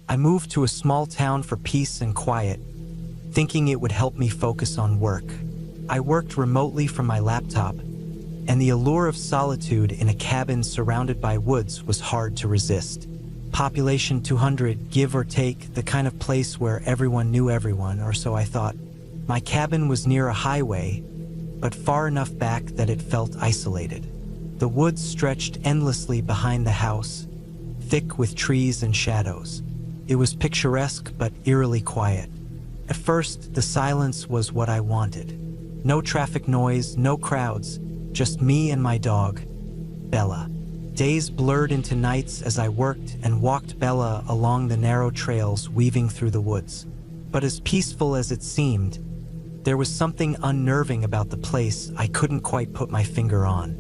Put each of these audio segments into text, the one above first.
I moved to a small town for peace and quiet, thinking it would help me focus on work. I worked remotely from my laptop, and the allure of solitude in a cabin surrounded by woods was hard to resist. Population 200, give or take, the kind of place where everyone knew everyone, or so I thought. My cabin was near a highway, but far enough back that it felt isolated. The woods stretched endlessly behind the house, thick with trees and shadows. It was picturesque but eerily quiet. At first, the silence was what I wanted. No traffic noise, no crowds, just me and my dog, Bella. Days blurred into nights as I worked and walked Bella along the narrow trails weaving through the woods. But as peaceful as it seemed, there was something unnerving about the place I couldn't quite put my finger on.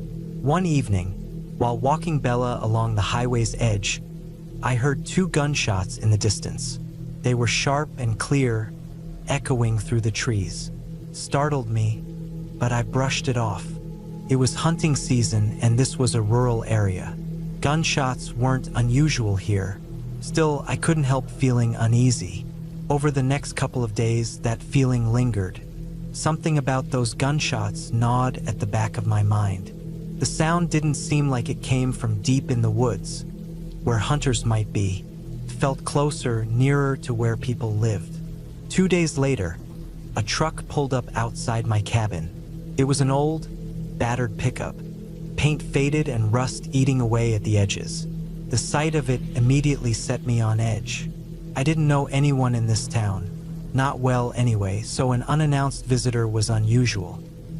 One evening, while walking Bella along the highway's edge, I heard 2 gunshots in the distance. They were sharp and clear, echoing through the trees. Startled me, but I brushed it off. It was hunting season and this was a rural area. Gunshots weren't unusual here. Still, I couldn't help feeling uneasy. Over the next couple of days, that feeling lingered. Something about those gunshots gnawed at the back of my mind. The sound didn't seem like it came from deep in the woods, where hunters might be. It felt closer, nearer to where people lived. 2 days later, a truck pulled up outside my cabin. It was an old, battered pickup, paint faded and rust eating away at the edges. The sight of it immediately set me on edge. I didn't know anyone in this town, not well anyway, so an unannounced visitor was unusual.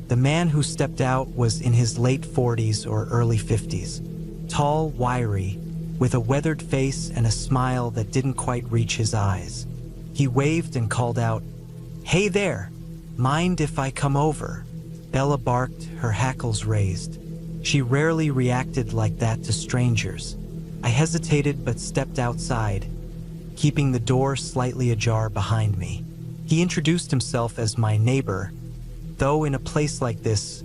The man who stepped out was in his late 40s or early 50s, tall, wiry, with a weathered face and a smile that didn't quite reach his eyes. He waved and called out, "Hey there, mind if I come over?" Bella barked, her hackles raised. She rarely reacted like that to strangers. I hesitated but stepped outside, keeping the door slightly ajar behind me. He introduced himself as my neighbor, though in a place like this,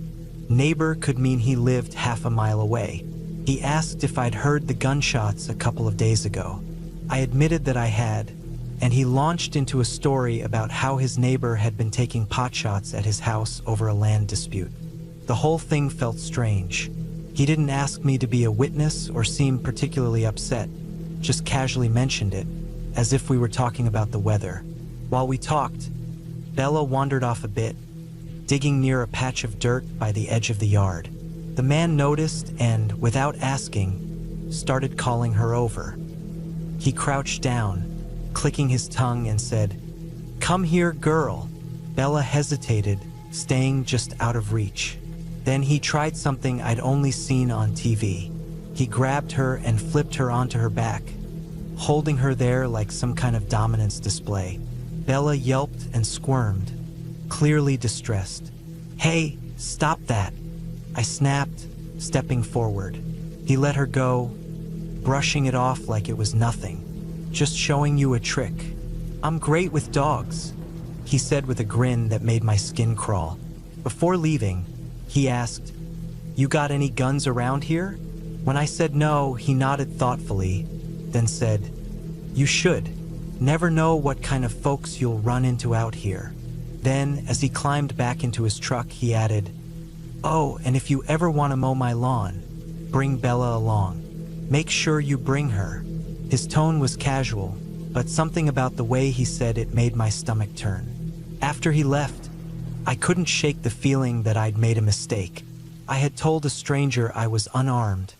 neighbor could mean he lived half a mile away. He asked if I'd heard the gunshots a couple of days ago. I admitted that I had, and he launched into a story about how his neighbor had been taking potshots at his house over a land dispute. The whole thing felt strange. He didn't ask me to be a witness or seem particularly upset, just casually mentioned it, as if we were talking about the weather. While we talked, Bella wandered off a bit, digging near a patch of dirt by the edge of the yard. The man noticed and, without asking, started calling her over. He crouched down, clicking his tongue, and said, "Come here, girl." Bella hesitated, staying just out of reach. Then he tried something I'd only seen on TV. He grabbed her and flipped her onto her back, holding her there like some kind of dominance display. Bella yelped and squirmed, clearly distressed. "Hey, stop that!" I snapped, stepping forward. He let her go, brushing it off like it was nothing. "Just showing you a trick. I'm great with dogs," he said with a grin that made my skin crawl. Before leaving, he asked, "You got any guns around here?" When I said no, he nodded thoughtfully, then said, "You should. Never know what kind of folks you'll run into out here." Then, as he climbed back into his truck, he added, "Oh, and if you ever want to mow my lawn, bring Bella along. Make sure you bring her." His tone was casual, but something about the way he said it made my stomach turn. After he left, I couldn't shake the feeling that I'd made a mistake. I had told a stranger I was unarmed,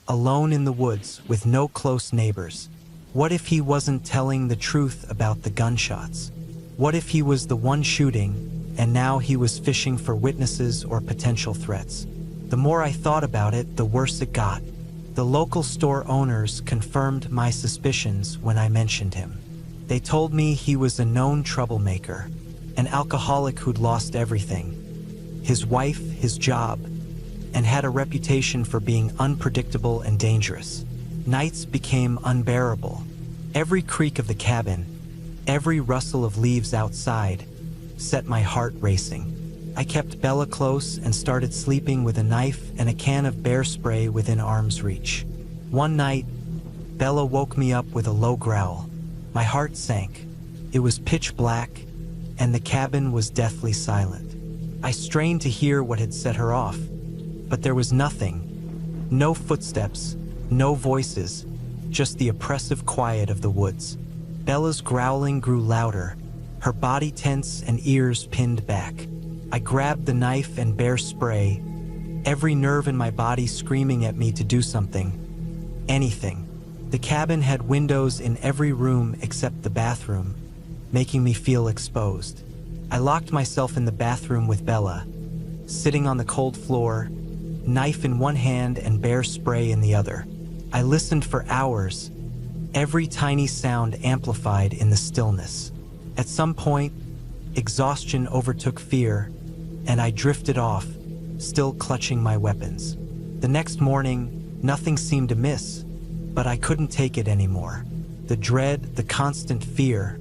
alone in the woods with no close neighbors. What if he wasn't telling the truth about the gunshots? What if he was the one shooting, and now he was fishing for witnesses or potential threats? The more I thought about it, the worse it got. The local store owners confirmed my suspicions when I mentioned him. They told me he was a known troublemaker, an alcoholic who'd lost everything: his wife, his job, and had a reputation for being unpredictable and dangerous. Nights became unbearable. Every creak of the cabin, every rustle of leaves outside, set my heart racing. I kept Bella close and started sleeping with a knife and a can of bear spray within arm's reach. One night, Bella woke me up with a low growl. My heart sank. It was pitch black, and the cabin was deathly silent. I strained to hear what had set her off, but there was nothing. No footsteps, no voices, just the oppressive quiet of the woods. Bella's growling grew louder, her body tense and ears pinned back. I grabbed the knife and bear spray, every nerve in my body screaming at me to do something. Anything. The cabin had windows in every room except the bathroom, making me feel exposed. I locked myself in the bathroom with Bella, sitting on the cold floor, knife in one hand and bear spray in the other. I listened for hours, every tiny sound amplified in the stillness. At some point, exhaustion overtook fear, and I drifted off, still clutching my weapons. The next morning, nothing seemed amiss, but I couldn't take it anymore. The dread, the constant fear,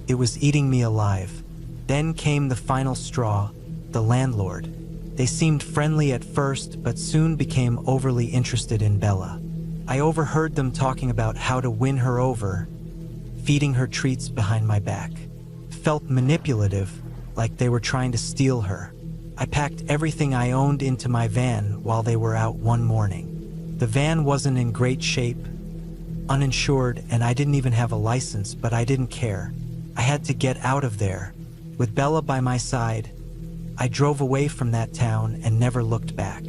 it was eating me alive. Then came the final straw, the landlord. They seemed friendly at first, but soon became overly interested in Bella. I overheard them talking about how to win her over, feeding her treats behind my back. Felt manipulative, like they were trying to steal her. I packed everything I owned into my van while they were out one morning. The van wasn't in great shape, uninsured, and I didn't even have a license, but I didn't care. I had to get out of there. With Bella by my side, I drove away from that town and never looked back.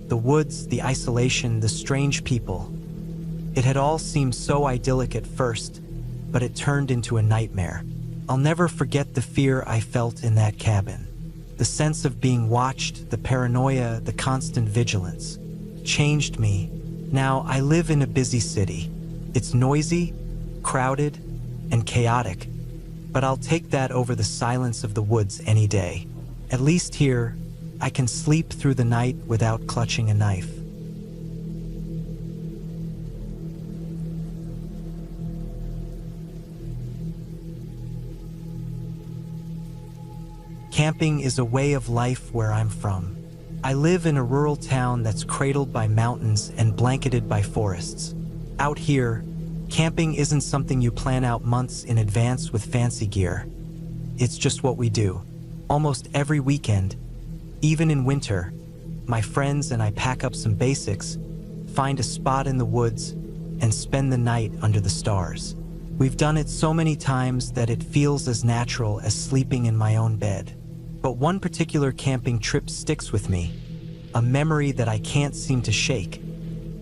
The woods, the isolation, the strange people. It had all seemed so idyllic at first, but it turned into a nightmare. I'll never forget the fear I felt in that cabin. The sense of being watched, the paranoia, the constant vigilance, changed me. Now I live in a busy city. It's noisy, crowded, and chaotic, but I'll take that over the silence of the woods any day. At least here, I can sleep through the night without clutching a knife. Camping is a way of life where I'm from. I live in a rural town that's cradled by mountains and blanketed by forests. Out here, camping isn't something you plan out months in advance with fancy gear. It's just what we do. Almost every weekend, even in winter, my friends and I pack up some basics, find a spot in the woods, and spend the night under the stars. We've done it so many times that it feels as natural as sleeping in my own bed. But one particular camping trip sticks with me, a memory that I can't seem to shake,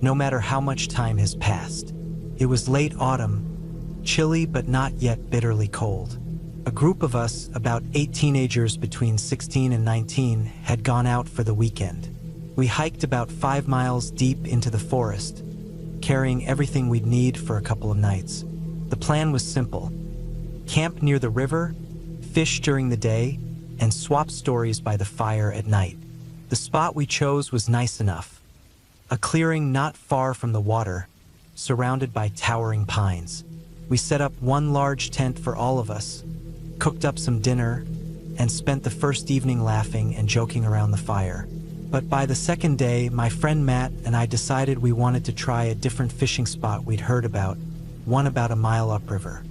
no matter how much time has passed. It was late autumn, chilly but not yet bitterly cold. A group of us, about 8 teenagers between 16 and 19, had gone out for the weekend. We hiked about 5 miles deep into the forest, carrying everything we'd need for a couple of nights. The plan was simple: camp near the river, fish during the day, and swap stories by the fire at night. The spot we chose was nice enough. A clearing not far from the water, surrounded by towering pines. We set up one large tent for all of us, cooked up some dinner, and spent the first evening laughing and joking around the fire. But by the second day, my friend Matt and I decided we wanted to try a different fishing spot we'd heard about, one about a mile upriver.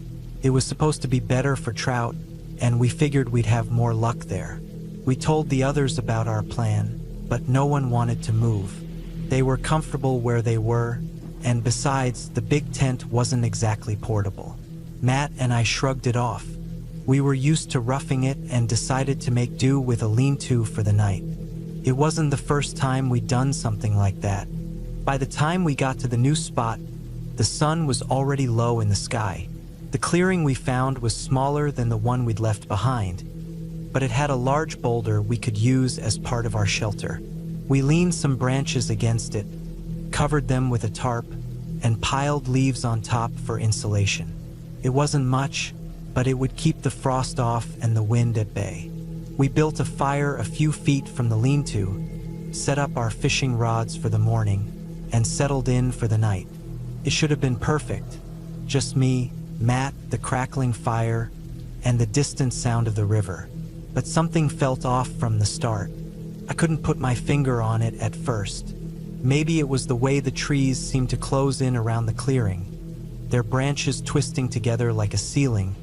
It was supposed to be better for trout, and we figured we'd have more luck there. We told the others about our plan, but no one wanted to move. They were comfortable where they were, and besides, the big tent wasn't exactly portable. Matt and I shrugged it off. We were used to roughing it and decided to make do with a lean-to for the night. It wasn't the first time we'd done something like that. By the time we got to the new spot, the sun was already low in the sky. The clearing we found was smaller than the one we'd left behind, but it had a large boulder we could use as part of our shelter. We leaned some branches against it, covered them with a tarp, and piled leaves on top for insulation. It wasn't much, but it would keep the frost off and the wind at bay. We built a fire a few feet from the lean-to, set up our fishing rods for the morning, and settled in for the night. It should have been perfect. Just me, Matt, the crackling fire, and the distant sound of the river. But something felt off from the start. I couldn't put my finger on it at first. Maybe it was the way the trees seemed to close in around the clearing. their branches twisting together like a ceiling,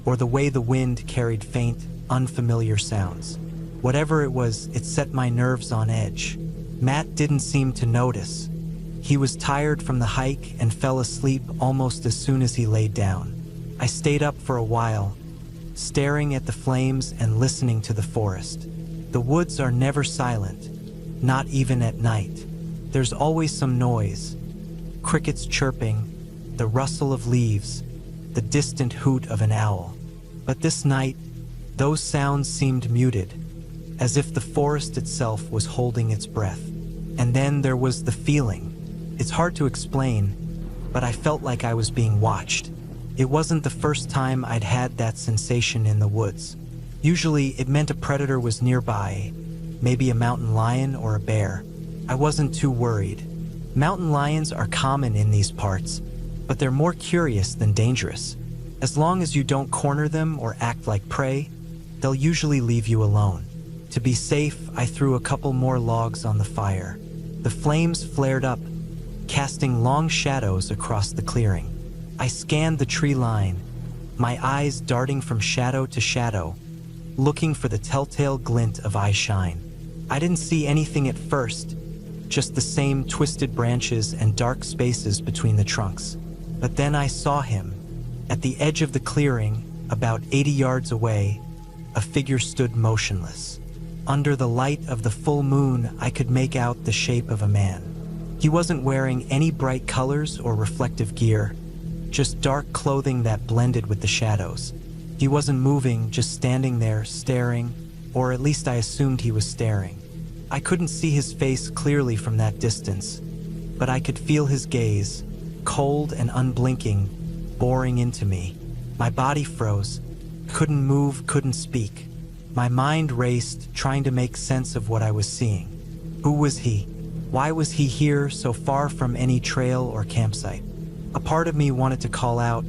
or the way the wind carried faint, unfamiliar sounds. Whatever it was, it set my nerves on edge. Matt didn't seem to notice. He was tired from the hike and fell asleep almost as soon as he laid down. I stayed up for a while, staring at the flames and listening to the forest. The woods are never silent, not even at night. There's always some noise, crickets chirping, the rustle of leaves, the distant hoot of an owl. But this night, those sounds seemed muted, as if the forest itself was holding its breath. And then there was the feeling. It's hard to explain, but I felt like I was being watched. It wasn't the first time I'd had that sensation in the woods. Usually, it meant a predator was nearby, maybe a mountain lion or a bear. I wasn't too worried. Mountain lions are common in these parts, but they're more curious than dangerous. As long as you don't corner them or act like prey, they'll usually leave you alone. To be safe, I threw a couple more logs on the fire. The flames flared up, casting long shadows across the clearing. I scanned the tree line, my eyes darting from shadow to shadow, looking for the telltale glint of eye shine. I didn't see anything at first, just the same twisted branches and dark spaces between the trunks. But then I saw him. At the edge of the clearing, about 80 yards away, a figure stood motionless. Under the light of the full moon, I could make out the shape of a man. He wasn't wearing any bright colors or reflective gear, just dark clothing that blended with the shadows. He wasn't moving, just standing there, staring, or at least I assumed he was staring. I couldn't see his face clearly from that distance, but I could feel his gaze, cold and unblinking, boring into me. My body froze, couldn't move, couldn't speak. My mind raced, trying to make sense of what I was seeing. Who was he? Why was he here, so far from any trail or campsite? A part of me wanted to call out,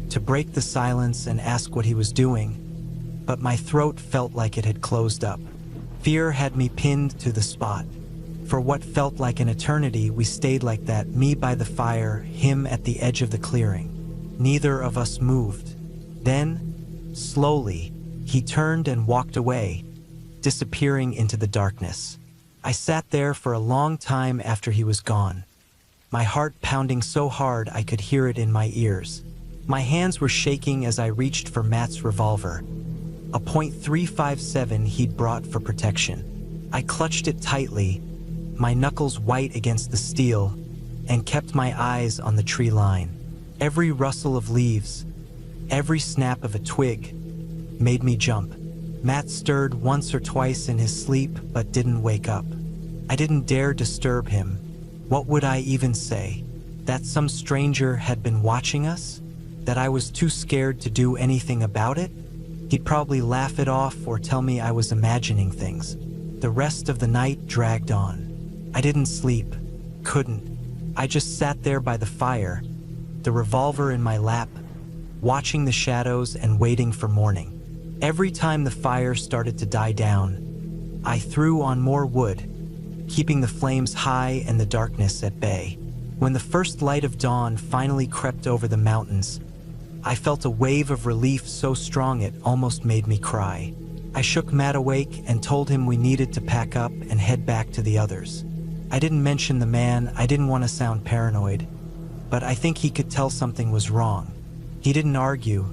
to break the silence and ask what he was doing, but my throat felt like it had closed up. Fear had me pinned to the spot. For what felt like an eternity, we stayed like that, me by the fire, him at the edge of the clearing. Neither of us moved. Then, slowly, he turned and walked away, disappearing into the darkness. I sat there for a long time after he was gone, my heart pounding so hard I could hear it in my ears. My hands were shaking as I reached for Matt's revolver, a .357 he'd brought for protection. I clutched it tightly, my knuckles white against the steel, and kept my eyes on the tree line. Every rustle of leaves, every snap of a twig, made me jump. Matt stirred once or twice in his sleep, but didn't wake up. I didn't dare disturb him. What would I even say? That some stranger had been watching us? That I was too scared to do anything about it? He'd probably laugh it off or tell me I was imagining things. The rest of the night dragged on. I didn't sleep. Couldn't. I just sat there by the fire, the revolver in my lap, watching the shadows and waiting for morning. Every time the fire started to die down, I threw on more wood, keeping the flames high and the darkness at bay. When the first light of dawn finally crept over the mountains, I felt a wave of relief so strong it almost made me cry. I shook Matt awake and told him we needed to pack up and head back to the others. I didn't mention the man, I didn't want to sound paranoid, but I think he could tell something was wrong. He didn't argue,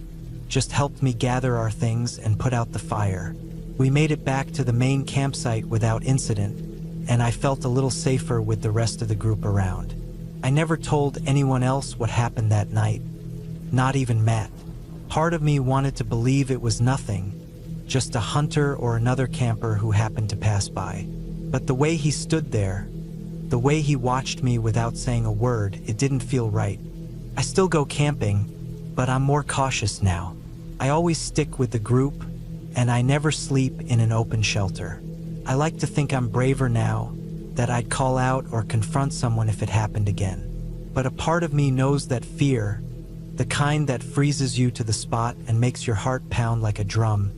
just helped me gather our things and put out the fire. We made it back to the main campsite without incident, and I felt a little safer with the rest of the group around. I never told anyone else what happened that night, not even Matt. Part of me wanted to believe it was nothing, just a hunter or another camper who happened to pass by. But the way he stood there, the way he watched me without saying a word, it didn't feel right. I still go camping, but I'm more cautious now. I always stick with the group, and I never sleep in an open shelter. I like to think I'm braver now, that I'd call out or confront someone if it happened again. But a part of me knows that fear, the kind that freezes you to the spot and makes your heart pound like a drum,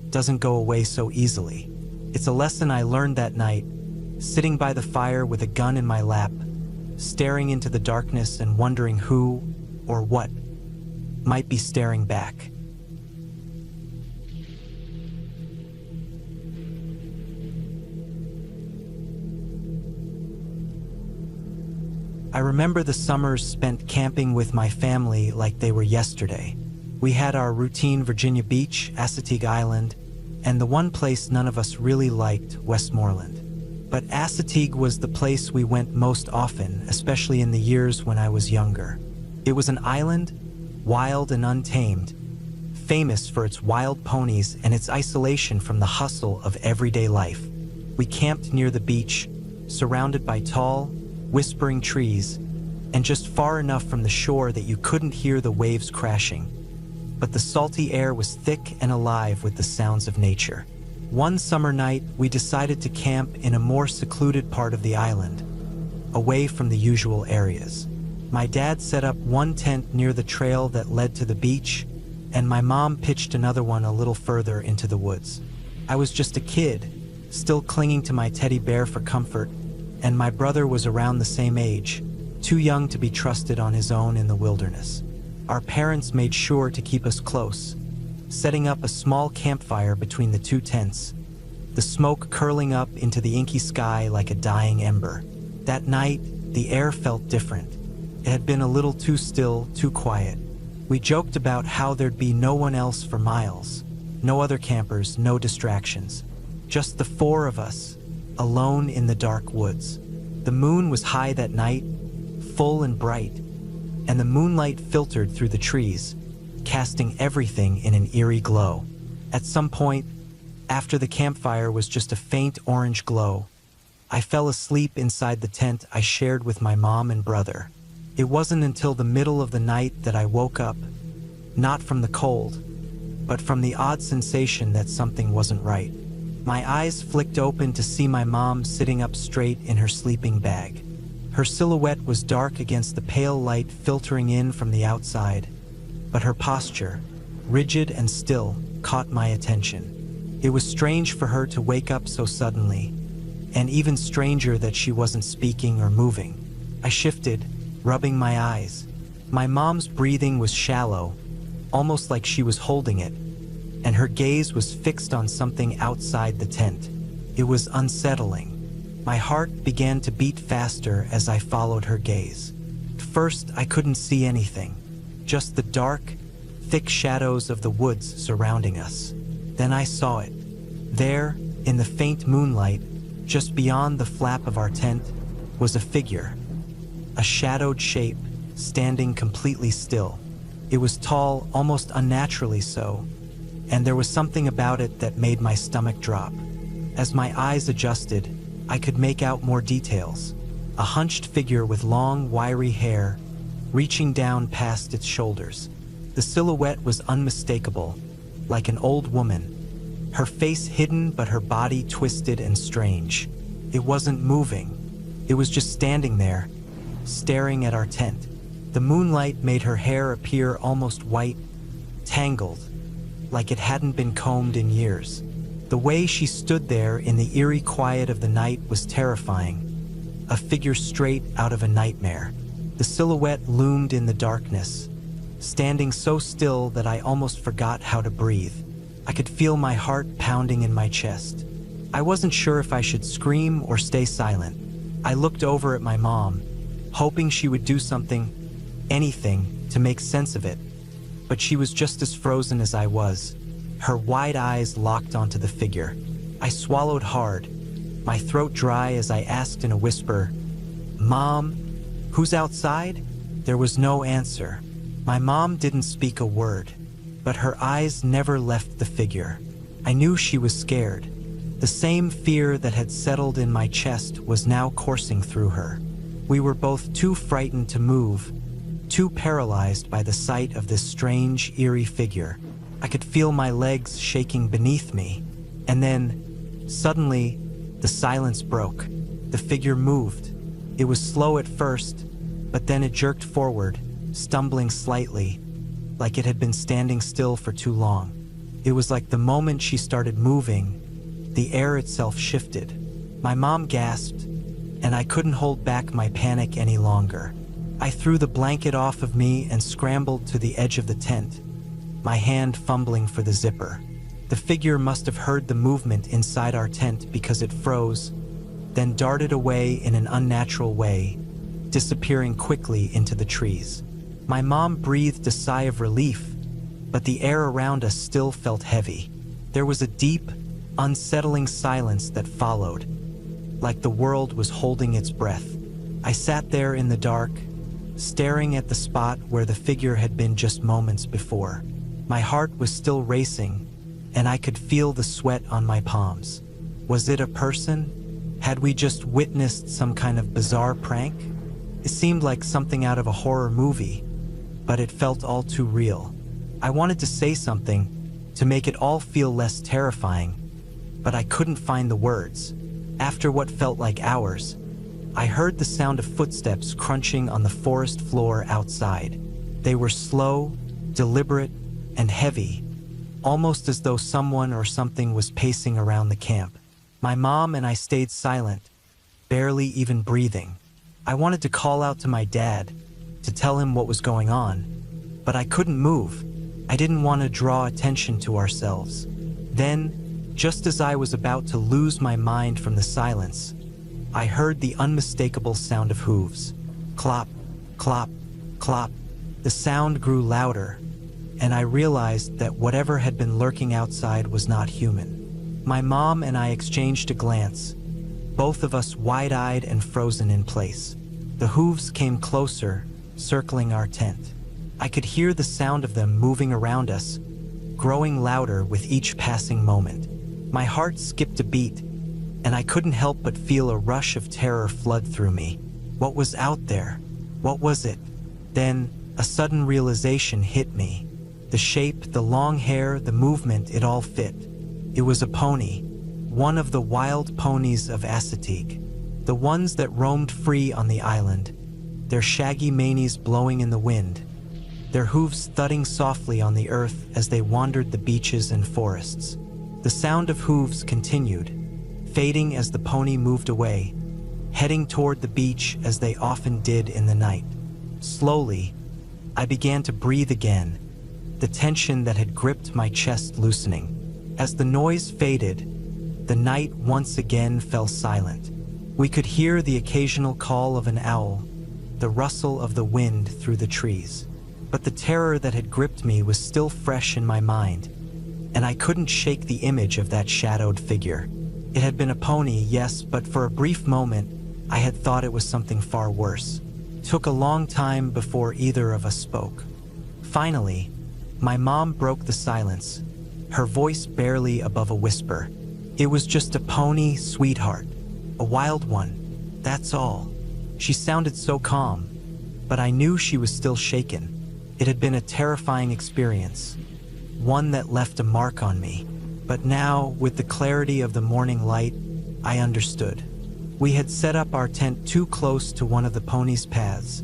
doesn't go away so easily. It's a lesson I learned that night, sitting by the fire with a gun in my lap, staring into the darkness and wondering who or what might be staring back. I remember the summers spent camping with my family like they were yesterday. We had our routine Virginia Beach, Assateague Island, and the one place none of us really liked, Westmoreland. But Assateague was the place we went most often, especially in the years when I was younger. It was an island, wild and untamed, famous for its wild ponies and its isolation from the hustle of everyday life. We camped near the beach, surrounded by tall, whispering trees, and just far enough from the shore that you couldn't hear the waves crashing. But the salty air was thick and alive with the sounds of nature. One summer night, we decided to camp in a more secluded part of the island, away from the usual areas. My dad set up one tent near the trail that led to the beach, and my mom pitched another one a little further into the woods. I was just a kid, still clinging to my teddy bear for comfort, and my brother was around the same age, too young to be trusted on his own in the wilderness. Our parents made sure to keep us close, setting up a small campfire between the two tents, the smoke curling up into the inky sky like a dying ember. That night, the air felt different. It had been a little too still, too quiet. We joked about how there'd be no one else for miles, no other campers, no distractions. Just the four of us, alone in the dark woods. The moon was high that night, full and bright, and the moonlight filtered through the trees, casting everything in an eerie glow. At some point, after the campfire was just a faint orange glow, I fell asleep inside the tent I shared with my mom and brother. It wasn't until the middle of the night that I woke up, not from the cold, but from the odd sensation that something wasn't right. My eyes flicked open to see my mom sitting up straight in her sleeping bag. Her silhouette was dark against the pale light filtering in from the outside, but her posture, rigid and still, caught my attention. It was strange for her to wake up so suddenly, and even stranger that she wasn't speaking or moving. I shifted, rubbing my eyes. My mom's breathing was shallow, almost like she was holding it, and her gaze was fixed on something outside the tent. It was unsettling. My heart began to beat faster as I followed her gaze. At first, I couldn't see anything, just the dark, thick shadows of the woods surrounding us. Then I saw it. There, in the faint moonlight, just beyond the flap of our tent, was a figure, a shadowed shape, standing completely still. It was tall, almost unnaturally so, and there was something about it that made my stomach drop. As my eyes adjusted, I could make out more details. A hunched figure with long, wiry hair, reaching down past its shoulders. The silhouette was unmistakable, like an old woman, her face hidden but her body twisted and strange. It wasn't moving. It was just standing there, staring at our tent. The moonlight made her hair appear almost white, tangled, like it hadn't been combed in years. The way she stood there in the eerie quiet of the night was terrifying, a figure straight out of a nightmare. The silhouette loomed in the darkness, standing so still that I almost forgot how to breathe. I could feel my heart pounding in my chest. I wasn't sure if I should scream or stay silent. I looked over at my mom, hoping she would do something, anything, to make sense of it. But she was just as frozen as I was, her wide eyes locked onto the figure. I swallowed hard, my throat dry as I asked in a whisper, "Mom, who's outside?" There was no answer. My mom didn't speak a word, but her eyes never left the figure. I knew she was scared. The same fear that had settled in my chest was now coursing through her. We were both too frightened to move, too paralyzed by the sight of this strange, eerie figure. I could feel my legs shaking beneath me, and then, suddenly, the silence broke. The figure moved. It was slow at first, but then it jerked forward, stumbling slightly, like it had been standing still for too long. It was like the moment she started moving, the air itself shifted. My mom gasped, and I couldn't hold back my panic any longer. I threw the blanket off of me and scrambled to the edge of the tent, my hand fumbling for the zipper. The figure must have heard the movement inside our tent because it froze, then darted away in an unnatural way, disappearing quickly into the trees. My mom breathed a sigh of relief, but the air around us still felt heavy. There was a deep, unsettling silence that followed, like the world was holding its breath. I sat there in the dark, staring at the spot where the figure had been just moments before. My heart was still racing, and I could feel the sweat on my palms. Was it a person? Had we just witnessed some kind of bizarre prank? It seemed like something out of a horror movie, but it felt all too real. I wanted to say something to make it all feel less terrifying, but I couldn't find the words. After what felt like hours, I heard the sound of footsteps crunching on the forest floor outside. They were slow, deliberate, and heavy, almost as though someone or something was pacing around the camp. My mom and I stayed silent, barely even breathing. I wanted to call out to my dad, to tell him what was going on, but I couldn't move. I didn't want to draw attention to ourselves. Then, just as I was about to lose my mind from the silence, I heard the unmistakable sound of hooves. Clop, clop, clop. The sound grew louder, and I realized that whatever had been lurking outside was not human. My mom and I exchanged a glance, both of us wide-eyed and frozen in place. The hooves came closer, circling our tent. I could hear the sound of them moving around us, growing louder with each passing moment. My heart skipped a beat, and I couldn't help but feel a rush of terror flood through me. What was out there? What was it? Then, a sudden realization hit me. The shape, the long hair, the movement, it all fit. It was a pony, one of the wild ponies of Assateague, the ones that roamed free on the island, their shaggy manes blowing in the wind, their hooves thudding softly on the earth as they wandered the beaches and forests. The sound of hooves continued, fading as the pony moved away, heading toward the beach as they often did in the night. Slowly, I began to breathe again, the tension that had gripped my chest loosening. As the noise faded, the night once again fell silent. We could hear the occasional call of an owl, the rustle of the wind through the trees. But the terror that had gripped me was still fresh in my mind, and I couldn't shake the image of that shadowed figure. It had been a pony, yes, but for a brief moment, I had thought it was something far worse. It took a long time before either of us spoke. Finally, my mom broke the silence, her voice barely above a whisper. It was just a pony, sweetheart. A wild one. That's all. She sounded so calm, but I knew she was still shaken. It had been a terrifying experience, one that left a mark on me. But now, with the clarity of the morning light, I understood. We had set up our tent too close to one of the pony's paths,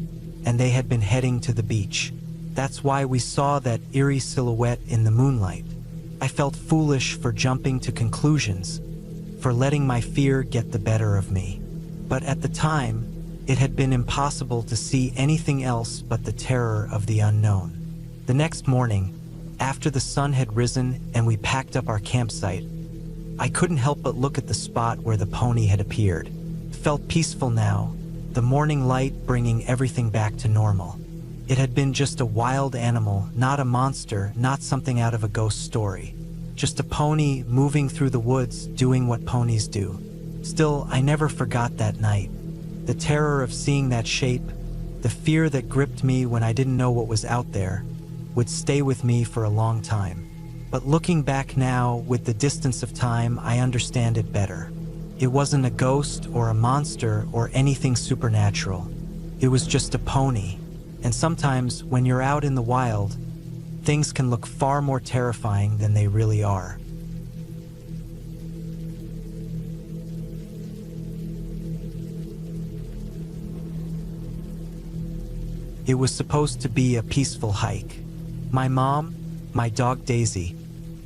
and they had been heading to the beach. That's why we saw that eerie silhouette in the moonlight. I felt foolish for jumping to conclusions, for letting my fear get the better of me. But at the time, it had been impossible to see anything else but the terror of the unknown. The next morning, after the sun had risen and we packed up our campsite, I couldn't help but look at the spot where the pony had appeared. It felt peaceful now, the morning light bringing everything back to normal. It had been just a wild animal, not a monster, not something out of a ghost story. Just a pony moving through the woods, doing what ponies do. Still, I never forgot that night. The terror of seeing that shape, the fear that gripped me when I didn't know what was out there, would stay with me for a long time. But looking back now, with the distance of time, I understand it better. It wasn't a ghost or a monster or anything supernatural. It was just a pony. And sometimes, when you're out in the wild, things can look far more terrifying than they really are. It was supposed to be a peaceful hike. My mom, my dog Daisy,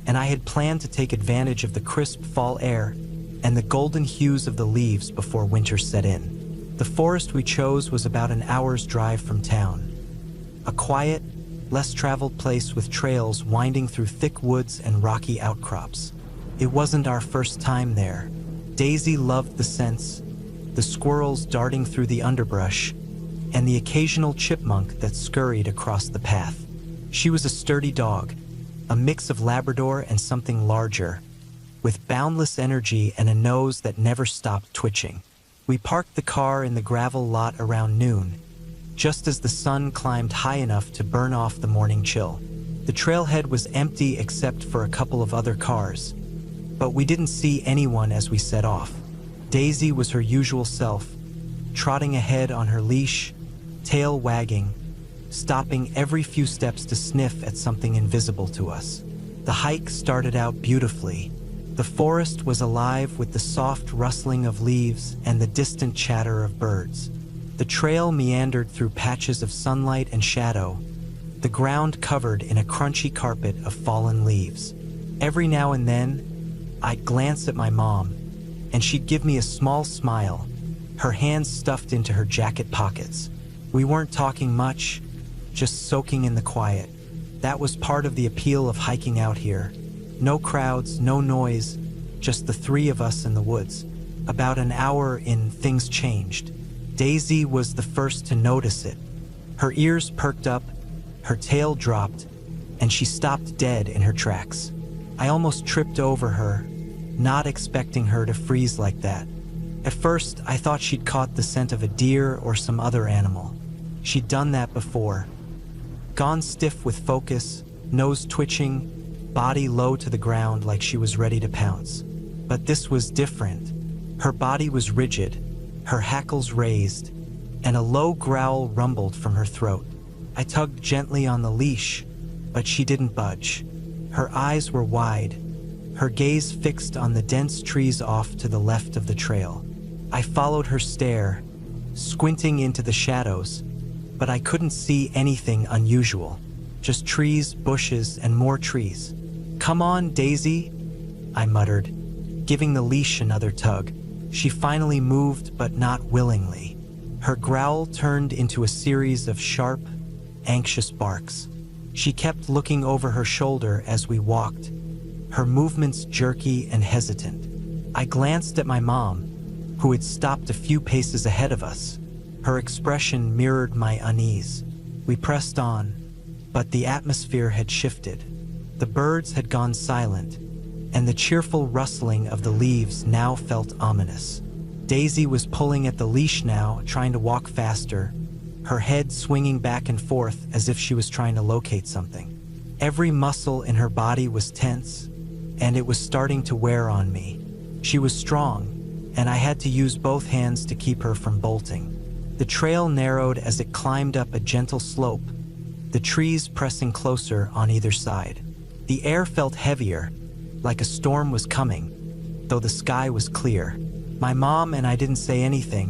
and I had planned to take advantage of the crisp fall air and the golden hues of the leaves before winter set in. The forest we chose was about an hour's drive from town. A quiet, less traveled place with trails winding through thick woods and rocky outcrops. It wasn't our first time there. Daisy loved the scents, the squirrels darting through the underbrush, and the occasional chipmunk that scurried across the path. She was a sturdy dog, a mix of Labrador and something larger, with boundless energy and a nose that never stopped twitching. We parked the car in the gravel lot around noon, just as the sun climbed high enough to burn off the morning chill. The trailhead was empty except for a couple of other cars, but we didn't see anyone as we set off. Daisy was her usual self, trotting ahead on her leash, tail wagging, stopping every few steps to sniff at something invisible to us. The hike started out beautifully. The forest was alive with the soft rustling of leaves and the distant chatter of birds. The trail meandered through patches of sunlight and shadow, the ground covered in a crunchy carpet of fallen leaves. Every now and then, I'd glance at my mom, and she'd give me a small smile, her hands stuffed into her jacket pockets. We weren't talking much, just soaking in the quiet. That was part of the appeal of hiking out here. No crowds, no noise, just the three of us in the woods. About an hour in, things changed. Daisy was the first to notice it. Her ears perked up, her tail dropped, and she stopped dead in her tracks. I almost tripped over her, not expecting her to freeze like that. At first, I thought she'd caught the scent of a deer or some other animal. She'd done that before. Gone stiff with focus, nose twitching, body low to the ground like she was ready to pounce. But this was different. Her body was rigid, her hackles raised, and a low growl rumbled from her throat. I tugged gently on the leash, but she didn't budge. Her eyes were wide, her gaze fixed on the dense trees off to the left of the trail. I followed her stare, squinting into the shadows, but I couldn't see anything unusual. Just trees, bushes, and more trees. "Come on, Daisy," I muttered, giving the leash another tug. She finally moved, but not willingly. Her growl turned into a series of sharp, anxious barks. She kept looking over her shoulder as we walked, her movements jerky and hesitant. I glanced at my mom, who had stopped a few paces ahead of us. Her expression mirrored my unease. We pressed on, but the atmosphere had shifted. The birds had gone silent, and the cheerful rustling of the leaves now felt ominous. Daisy was pulling at the leash now, trying to walk faster, her head swinging back and forth as if she was trying to locate something. Every muscle in her body was tense, and it was starting to wear on me. She was strong, and I had to use both hands to keep her from bolting. The trail narrowed as it climbed up a gentle slope, the trees pressing closer on either side. The air felt heavier, like a storm was coming, though the sky was clear. My mom and I didn't say anything,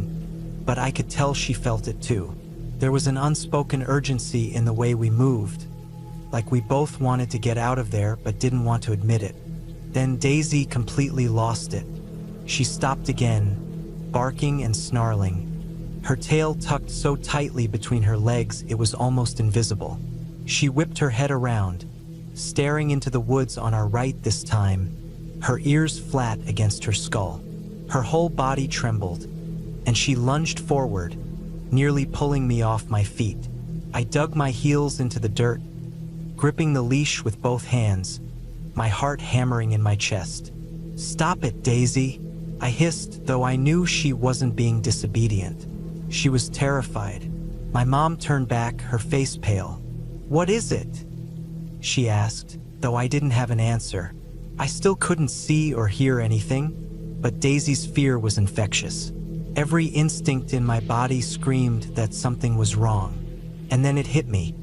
but I could tell she felt it too. There was an unspoken urgency in the way we moved, like we both wanted to get out of there but didn't want to admit it. Then Daisy completely lost it. She stopped again, barking and snarling, her tail tucked so tightly between her legs it was almost invisible. She whipped her head around, staring into the woods on our right this time, her ears flat against her skull. Her whole body trembled, and she lunged forward, nearly pulling me off my feet. I dug my heels into the dirt, gripping the leash with both hands, my heart hammering in my chest. "Stop it, Daisy," I hissed, though I knew she wasn't being disobedient. She was terrified. My mom turned back, her face pale. "What is it?" she asked, though I didn't have an answer. I still couldn't see or hear anything, but Daisy's fear was infectious. Every instinct in my body screamed that something was wrong. And then it hit me.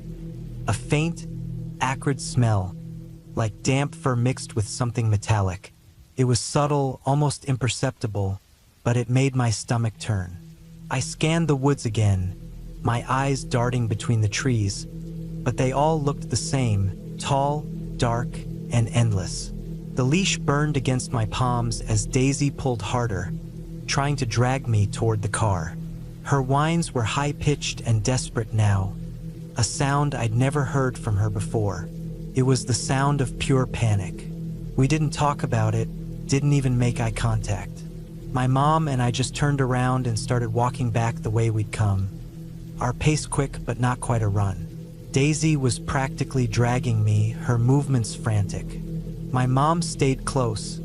A faint, acrid smell, like damp fur mixed with something metallic. It was subtle, almost imperceptible, but it made my stomach turn. I scanned the woods again, my eyes darting between the trees, but they all looked the same, tall, dark, and endless. The leash burned against my palms as Daisy pulled harder, trying to drag me toward the car. Her whines were high-pitched and desperate now, a sound I'd never heard from her before. It was the sound of pure panic. We didn't talk about it, didn't even make eye contact. My mom and I just turned around and started walking back the way we'd come. Our pace quick but not quite a run. Daisy was practically dragging me, her movements frantic. My mom stayed close,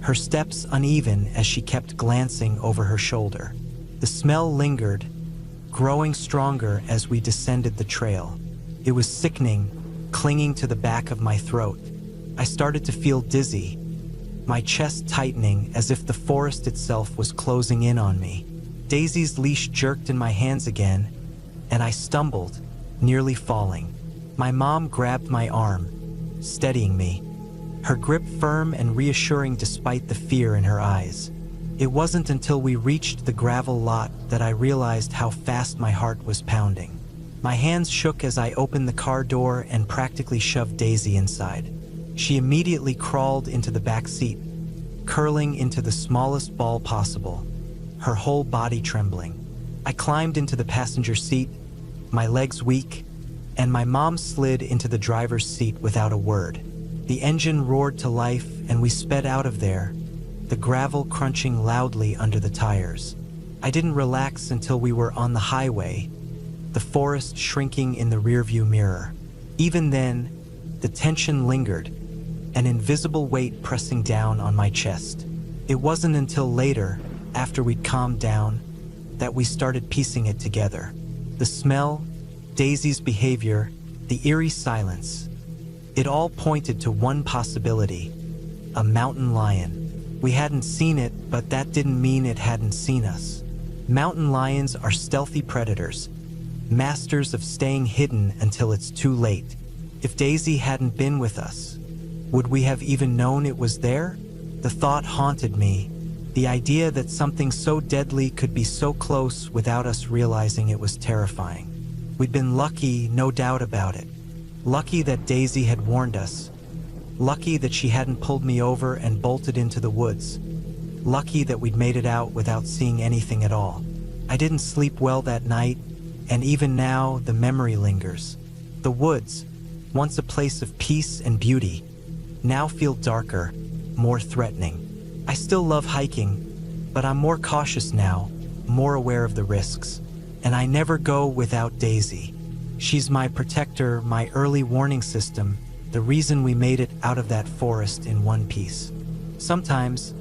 her steps uneven as she kept glancing over her shoulder. The smell lingered, growing stronger as we descended the trail. It was sickening, clinging to the back of my throat. I started to feel dizzy, my chest tightening as if the forest itself was closing in on me. Daisy's leash jerked in my hands again, and I stumbled, nearly falling. My mom grabbed my arm, steadying me, her grip firm and reassuring despite the fear in her eyes. It wasn't until we reached the gravel lot that I realized how fast my heart was pounding. My hands shook as I opened the car door and practically shoved Daisy inside. She immediately crawled into the back seat, curling into the smallest ball possible, her whole body trembling. I climbed into the passenger seat, my legs weak, and my mom slid into the driver's seat without a word. The engine roared to life and we sped out of there, the gravel crunching loudly under the tires. I didn't relax until we were on the highway, the forest shrinking in the rearview mirror. Even then, the tension lingered, an invisible weight pressing down on my chest. It wasn't until later, after we'd calmed down, that we started piecing it together. The smell, Daisy's behavior, the eerie silence. It all pointed to one possibility: a mountain lion. We hadn't seen it, but that didn't mean it hadn't seen us. Mountain lions are stealthy predators, masters of staying hidden until it's too late. If Daisy hadn't been with us, would we have even known it was there? The thought haunted me, the idea that something so deadly could be so close without us realizing it was terrifying. We'd been lucky, no doubt about it. Lucky that Daisy had warned us. Lucky that she hadn't pulled me over and bolted into the woods. Lucky that we'd made it out without seeing anything at all. I didn't sleep well that night, and even now the memory lingers. The woods, once a place of peace and beauty, now feel darker, more threatening. I still love hiking, but I'm more cautious now, more aware of the risks. And I never go without Daisy. She's my protector, my early warning system, the reason we made it out of that forest in one piece. Sometimes,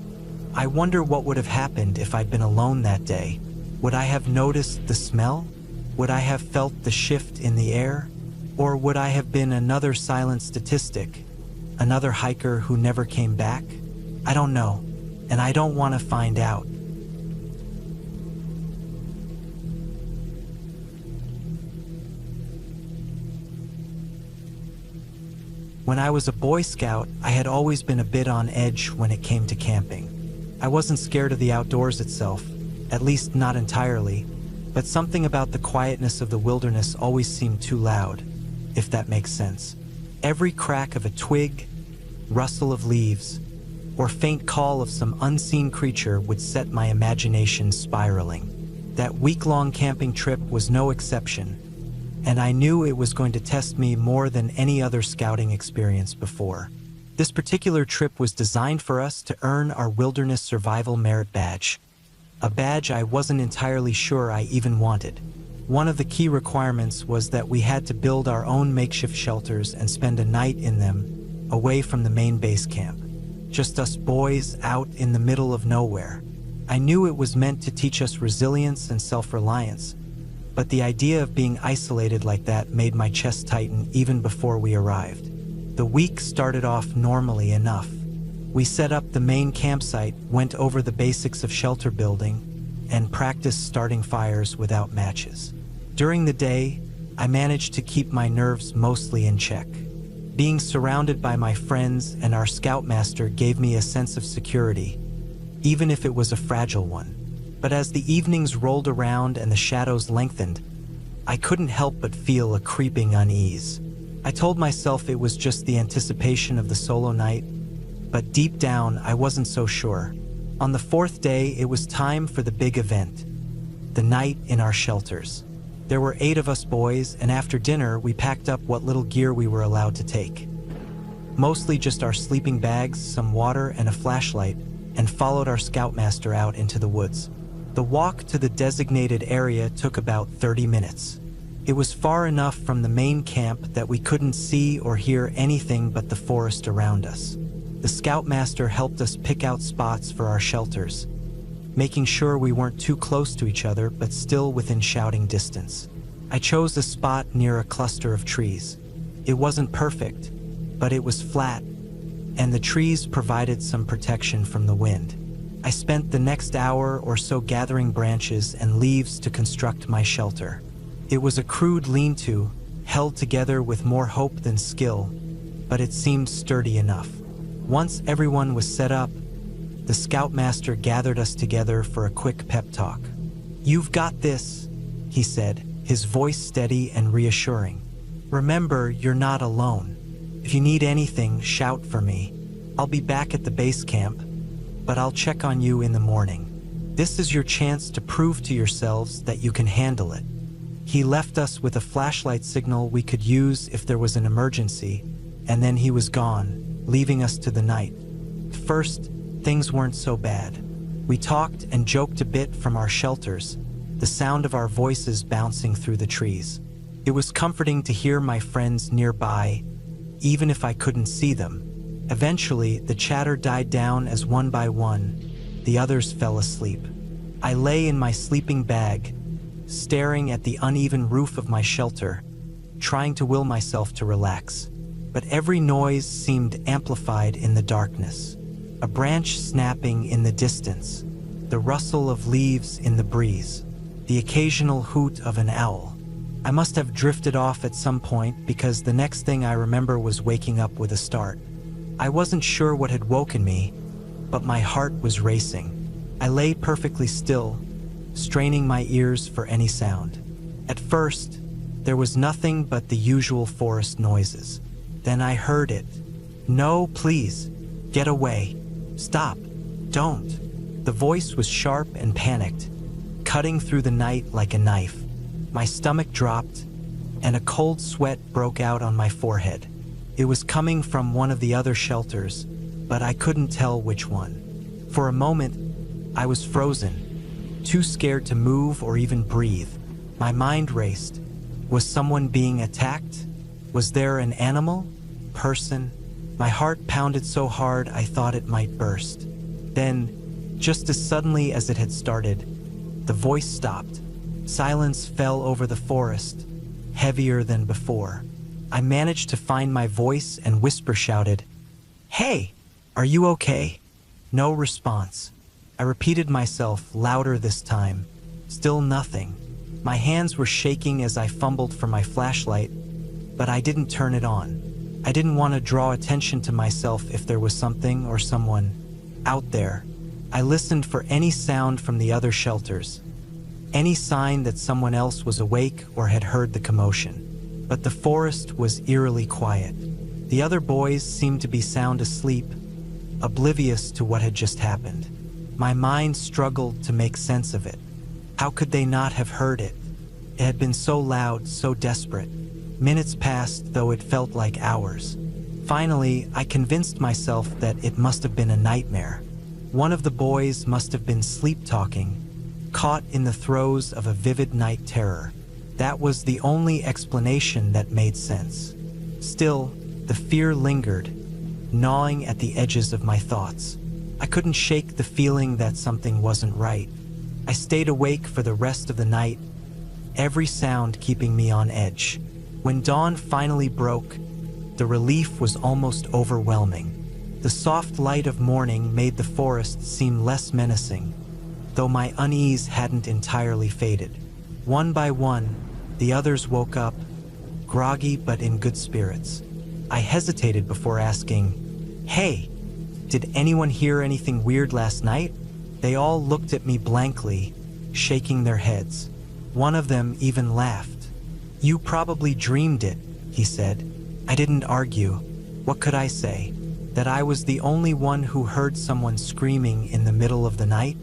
I wonder what would have happened if I'd been alone that day. Would I have noticed the smell? Would I have felt the shift in the air? Or would I have been another silent statistic, another hiker who never came back? I don't know, and I don't want to find out. When I was a Boy Scout, I had always been a bit on edge when it came to camping. I wasn't scared of the outdoors itself, at least not entirely, but something about the quietness of the wilderness always seemed too loud, if that makes sense. Every crack of a twig, rustle of leaves, or faint call of some unseen creature would set my imagination spiraling. That week-long camping trip was no exception, and I knew it was going to test me more than any other scouting experience before. This particular trip was designed for us to earn our Wilderness Survival Merit Badge, a badge I wasn't entirely sure I even wanted. One of the key requirements was that we had to build our own makeshift shelters and spend a night in them, away from the main base camp. Just us boys out in the middle of nowhere. I knew it was meant to teach us resilience and self-reliance, but the idea of being isolated like that made my chest tighten even before we arrived. The week started off normally enough. We set up the main campsite, went over the basics of shelter building, and practiced starting fires without matches. During the day, I managed to keep my nerves mostly in check. Being surrounded by my friends and our scoutmaster gave me a sense of security, even if it was a fragile one. But as the evenings rolled around and the shadows lengthened, I couldn't help but feel a creeping unease. I told myself it was just the anticipation of the solo night, but deep down I wasn't so sure. On the fourth day, it was time for the big event. the night in our shelters. There were 8 of us boys, and after dinner we packed up what little gear we were allowed to take. Mostly just our sleeping bags, some water, and a flashlight, and followed our scoutmaster out into the woods. The walk to the designated area took about 30 minutes. It was far enough from the main camp that we couldn't see or hear anything but the forest around us. The scoutmaster helped us pick out spots for our shelters, making sure we weren't too close to each other but still within shouting distance. I chose a spot near a cluster of trees. It wasn't perfect, but it was flat, and the trees provided some protection from the wind. I spent the next hour or so gathering branches and leaves to construct my shelter. It was a crude lean-to, held together with more hope than skill, but it seemed sturdy enough. Once everyone was set up, the scoutmaster gathered us together for a quick pep talk. "You've got this," he said, his voice steady and reassuring. "Remember, you're not alone. If you need anything, shout for me. I'll be back at the base camp, but I'll check on you in the morning. This is your chance to prove to yourselves that you can handle it." He left us with a flashlight signal we could use if there was an emergency, and then he was gone, leaving us to the night. First, things weren't so bad. We talked and joked a bit from our shelters, the sound of our voices bouncing through the trees. It was comforting to hear my friends nearby, even if I couldn't see them. Eventually, the chatter died down as one by one, the others fell asleep. I lay in my sleeping bag, staring at the uneven roof of my shelter, trying to will myself to relax. But every noise seemed amplified in the darkness. A branch snapping in the distance, the rustle of leaves in the breeze, the occasional hoot of an owl. I must have drifted off at some point because the next thing I remember was waking up with a start. I wasn't sure what had woken me, but my heart was racing. I lay perfectly still, straining my ears for any sound. At first, there was nothing but the usual forest noises. Then I heard it. "No, please, get away. Stop. Don't." The voice was sharp and panicked, cutting through the night like a knife. My stomach dropped, and a cold sweat broke out on my forehead. It was coming from one of the other shelters, but I couldn't tell which one. For a moment, I was frozen, too scared to move or even breathe. My mind raced. Was someone being attacked? Was there an animal? Person? My heart pounded so hard I thought it might burst. Then, just as suddenly as it had started, the voice stopped. Silence fell over the forest, heavier than before. I managed to find my voice and whisper shouted, "Hey, are you okay?" No response. I repeated myself louder this time. Still nothing. My hands were shaking as I fumbled for my flashlight, but I didn't turn it on. I didn't want to draw attention to myself if there was something or someone out there. I listened for any sound from the other shelters, any sign that someone else was awake or had heard the commotion. But the forest was eerily quiet. The other boys seemed to be sound asleep, oblivious to what had just happened. My mind struggled to make sense of it. How could they not have heard it? It had been so loud, so desperate. Minutes passed, though it felt like hours. Finally, I convinced myself that it must have been a nightmare. One of the boys must have been sleep-talking, caught in the throes of a vivid night terror. That was the only explanation that made sense. Still, the fear lingered, gnawing at the edges of my thoughts. I couldn't shake the feeling that something wasn't right. I stayed awake for the rest of the night, every sound keeping me on edge. When dawn finally broke, the relief was almost overwhelming. The soft light of morning made the forest seem less menacing, though my unease hadn't entirely faded. One by one, the others woke up, groggy but in good spirits. I hesitated before asking, "Hey, did anyone hear anything weird last night?" They all looked at me blankly, shaking their heads. One of them even laughed. "You probably dreamed it," he said. I didn't argue. What could I say? That I was the only one who heard someone screaming in the middle of the night?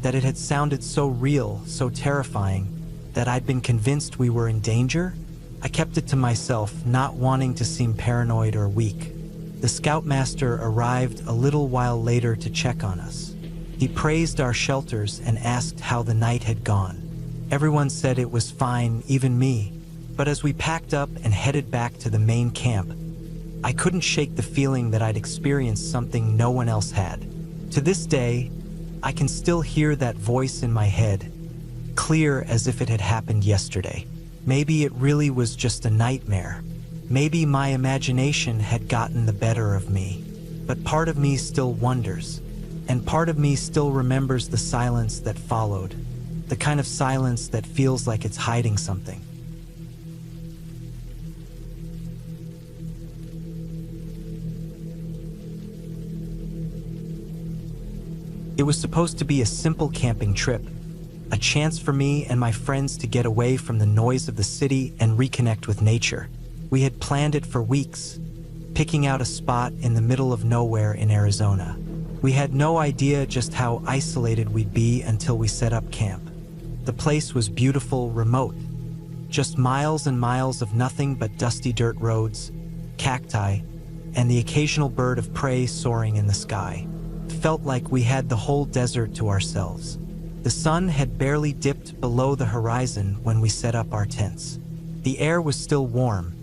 that it had sounded so real, so terrifying, that I'd been convinced we were in danger. I kept it to myself, not wanting to seem paranoid or weak. The scoutmaster arrived a little while later to check on us. He praised our shelters and asked how the night had gone. Everyone said it was fine, even me. But as we packed up and headed back to the main camp, I couldn't shake the feeling that I'd experienced something no one else had. To this day, I can still hear that voice in my head, clear as if it had happened yesterday. Maybe it really was just a nightmare. Maybe my imagination had gotten the better of me. But part of me still wonders, and part of me still remembers the silence that followed, the kind of silence that feels like it's hiding something. It was supposed to be a simple camping trip, a chance for me and my friends to get away from the noise of the city and reconnect with nature. We had planned it for weeks, picking out a spot in the middle of nowhere in Arizona. We had no idea just how isolated we'd be until we set up camp. The place was beautiful, remote, just miles and miles of nothing but dusty dirt roads, cacti, and the occasional bird of prey soaring in the sky. It felt like we had the whole desert to ourselves. The sun had barely dipped below the horizon when we set up our tents. The air was still warm,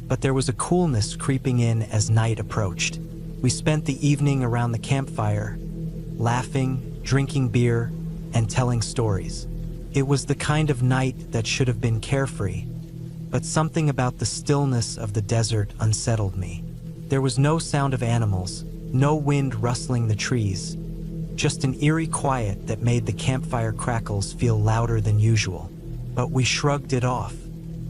but there was a coolness creeping in as night approached. We spent the evening around the campfire, laughing, drinking beer, and telling stories. It was the kind of night that should have been carefree, but something about the stillness of the desert unsettled me. There was no sound of animals, no wind rustling the trees, just an eerie quiet that made the campfire crackles feel louder than usual. But we shrugged it off.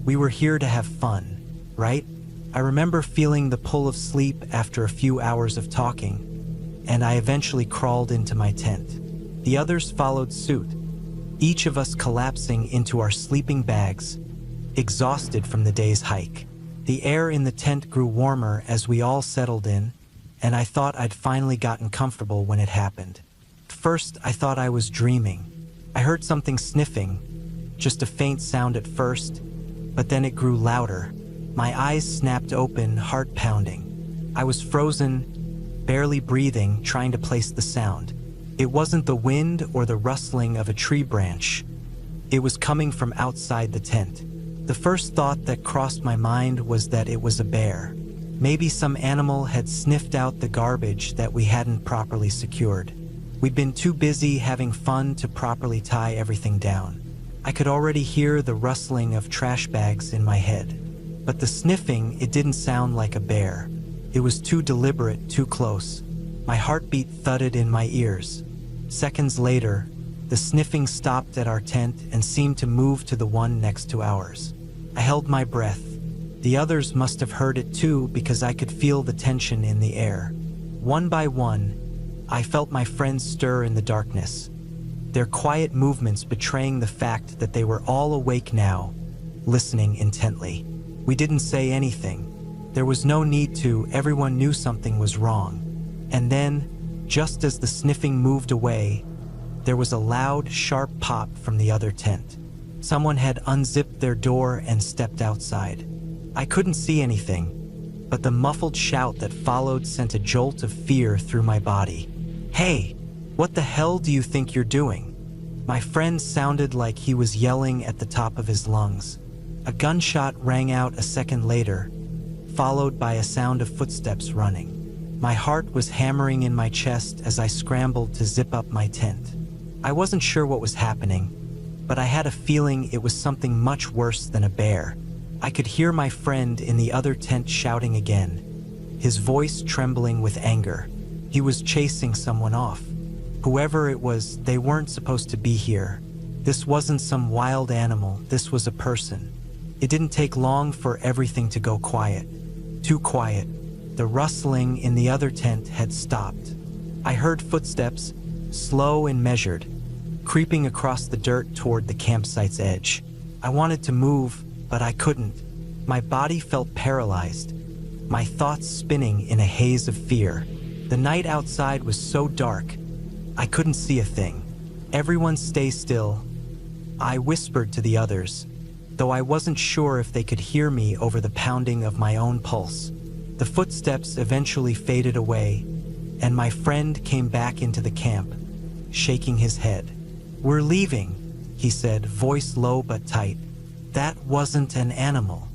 We were here to have fun, right? I remember feeling the pull of sleep after a few hours of talking, and I eventually crawled into my tent. The others followed suit, each of us collapsing into our sleeping bags, exhausted from the day's hike. The air in the tent grew warmer as we all settled in, and I thought I'd finally gotten comfortable when it happened. First, I thought I was dreaming. I heard something sniffing, just a faint sound at first, but then it grew louder. My eyes snapped open, heart pounding. I was frozen, barely breathing, trying to place the sound. It wasn't the wind or the rustling of a tree branch. It was coming from outside the tent. The first thought that crossed my mind was that it was a bear. Maybe some animal had sniffed out the garbage that we hadn't properly secured. We'd been too busy having fun to properly tie everything down. I could already hear the rustling of trash bags in my head. But the sniffing, it didn't sound like a bear. It was too deliberate, too close. My heartbeat thudded in my ears. Seconds later, the sniffing stopped at our tent and seemed to move to the one next to ours. I held my breath. The others must have heard it too, because I could feel the tension in the air. One by one, I felt my friends stir in the darkness, their quiet movements betraying the fact that they were all awake now, listening intently. We didn't say anything. There was no need to. Everyone knew something was wrong. And then, just as the sniffing moved away, there was a loud, sharp pop from the other tent. Someone had unzipped their door and stepped outside. I couldn't see anything, but the muffled shout that followed sent a jolt of fear through my body. "Hey, what the hell do you think you're doing?" My friend sounded like he was yelling at the top of his lungs. A gunshot rang out a second later, followed by a sound of footsteps running. My heart was hammering in my chest as I scrambled to zip up my tent. I wasn't sure what was happening, but I had a feeling it was something much worse than a bear. I could hear my friend in the other tent shouting again, his voice trembling with anger. He was chasing someone off. Whoever it was, they weren't supposed to be here. This wasn't some wild animal, this was a person. It didn't take long for everything to go quiet. Too quiet. The rustling in the other tent had stopped. I heard footsteps, slow and measured, creeping across the dirt toward the campsite's edge. I wanted to move, but I couldn't. My body felt paralyzed, my thoughts spinning in a haze of fear. The night outside was so dark, I couldn't see a thing. "Everyone stay still," I whispered to the others, though I wasn't sure if they could hear me over the pounding of my own pulse. The footsteps eventually faded away, and my friend came back into the camp, shaking his head. "We're leaving," he said, voice low but tight. "That wasn't an animal."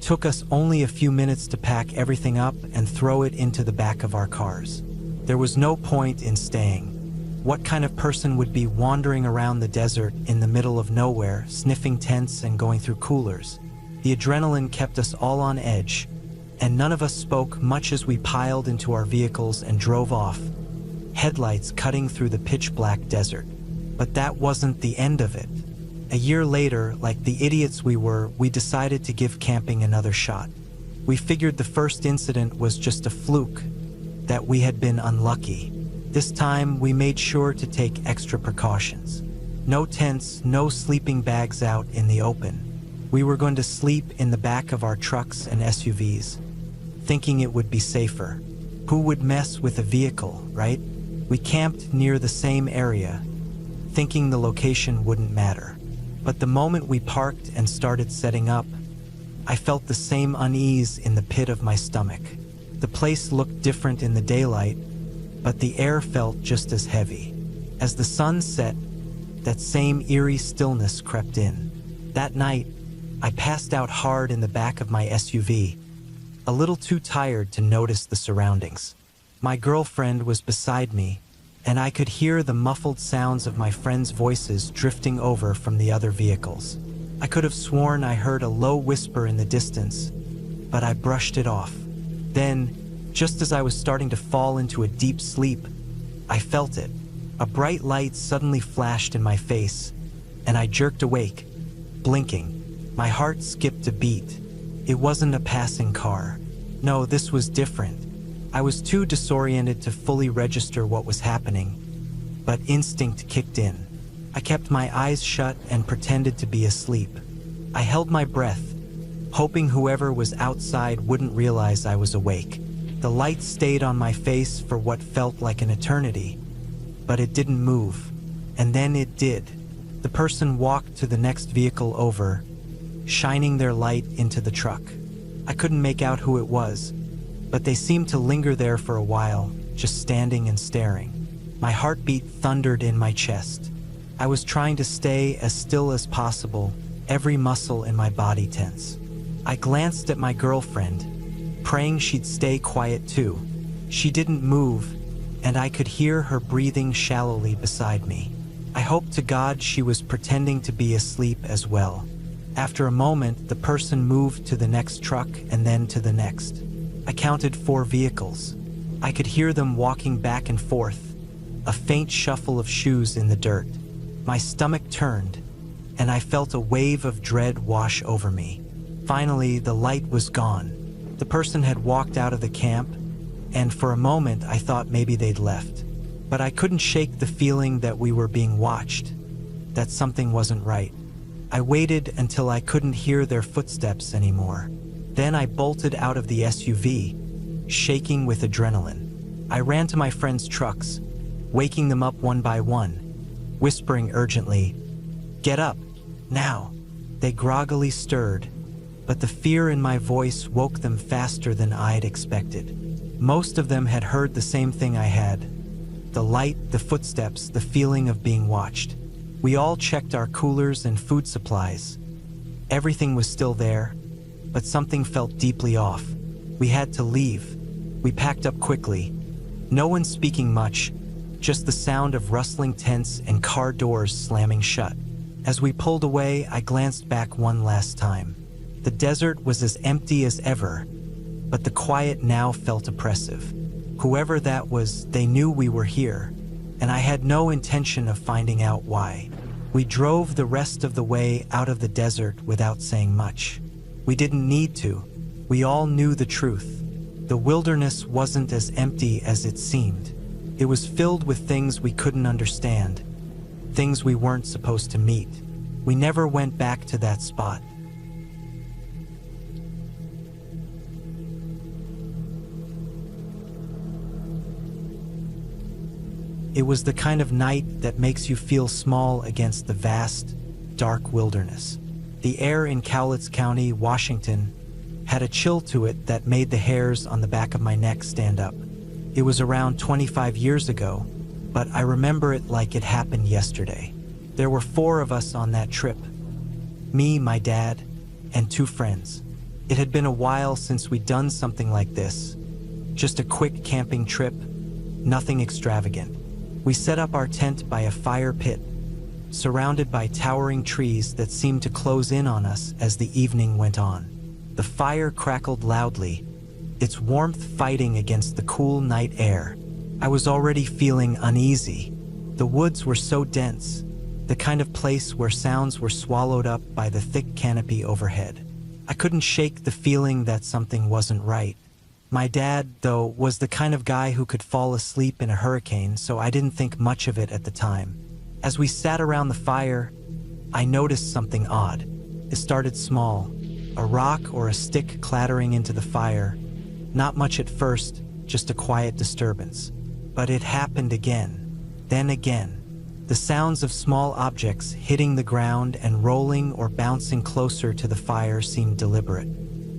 Took us only a few minutes to pack everything up and throw it into the back of our cars. There was no point in staying. What kind of person would be wandering around the desert in the middle of nowhere, sniffing tents and going through coolers? The adrenaline kept us all on edge, and none of us spoke much as we piled into our vehicles and drove off, headlights cutting through the pitch-black desert. But that wasn't the end of it. A year later, like the idiots we were, we decided to give camping another shot. We figured the first incident was just a fluke, that we had been unlucky. This time, we made sure to take extra precautions. No tents, no sleeping bags out in the open. We were going to sleep in the back of our trucks and SUVs, thinking it would be safer. Who would mess with a vehicle, right? We camped near the same area, thinking the location wouldn't matter. But the moment we parked and started setting up, I felt the same unease in the pit of my stomach. The place looked different in the daylight, but the air felt just as heavy. As the sun set, that same eerie stillness crept in. That night, I passed out hard in the back of my SUV, a little too tired to notice the surroundings. My girlfriend was beside me, and I could hear the muffled sounds of my friends' voices drifting over from the other vehicles. I could have sworn I heard a low whisper in the distance, but I brushed it off. Then, just as I was starting to fall into a deep sleep, I felt it. A bright light suddenly flashed in my face, and I jerked awake, blinking. My heart skipped a beat. It wasn't a passing car. No, this was different. I was too disoriented to fully register what was happening, but instinct kicked in. I kept my eyes shut and pretended to be asleep. I held my breath, hoping whoever was outside wouldn't realize I was awake. The light stayed on my face for what felt like an eternity, but it didn't move. And then it did. The person walked to the next vehicle over, shining their light into the truck. I couldn't make out who it was, but they seemed to linger there for a while, just standing and staring. My heartbeat thundered in my chest. I was trying to stay as still as possible, every muscle in my body tense. I glanced at my girlfriend, praying she'd stay quiet too. She didn't move, and I could hear her breathing shallowly beside me. I hoped to God she was pretending to be asleep as well. After a moment, the person moved to the next truck and then to the next. I counted 4 vehicles. I could hear them walking back and forth, a faint shuffle of shoes in the dirt. My stomach turned, and I felt a wave of dread wash over me. Finally, the light was gone. The person had walked out of the camp, and for a moment I thought maybe they'd left. But I couldn't shake the feeling that we were being watched, that something wasn't right. I waited until I couldn't hear their footsteps anymore. Then I bolted out of the SUV, shaking with adrenaline. I ran to my friends' trucks, waking them up one by one, whispering urgently, "Get up, now." They groggily stirred, but the fear in my voice woke them faster than I'd expected. Most of them had heard the same thing I had. The light, the footsteps, the feeling of being watched. We all checked our coolers and food supplies. Everything was still there, but something felt deeply off. We had to leave. We packed up quickly. No one speaking much, just the sound of rustling tents and car doors slamming shut. As we pulled away, I glanced back one last time. The desert was as empty as ever, but the quiet now felt oppressive. Whoever that was, they knew we were here, and I had no intention of finding out why. We drove the rest of the way out of the desert without saying much. We didn't need to. We all knew the truth. The wilderness wasn't as empty as it seemed. It was filled with things we couldn't understand, things we weren't supposed to meet. We never went back to that spot. It was the kind of night that makes you feel small against the vast, dark wilderness. The air in Cowlitz County, Washington, had a chill to it that made the hairs on the back of my neck stand up. It was around 25 years ago, but I remember it like it happened yesterday. There were 4 of us on that trip. Me, my dad, and 2 friends. It had been a while since we'd done something like this. Just a quick camping trip, nothing extravagant. We set up our tent by a fire pit, surrounded by towering trees that seemed to close in on us as the evening went on. The fire crackled loudly, its warmth fighting against the cool night air. I was already feeling uneasy. The woods were so dense, the kind of place where sounds were swallowed up by the thick canopy overhead. I couldn't shake the feeling that something wasn't right. My dad, though, was the kind of guy who could fall asleep in a hurricane, so I didn't think much of it at the time. As we sat around the fire, I noticed something odd. It started small, a rock or a stick clattering into the fire. Not much at first, just a quiet disturbance. But it happened again, then again. The sounds of small objects hitting the ground and rolling or bouncing closer to the fire seemed deliberate.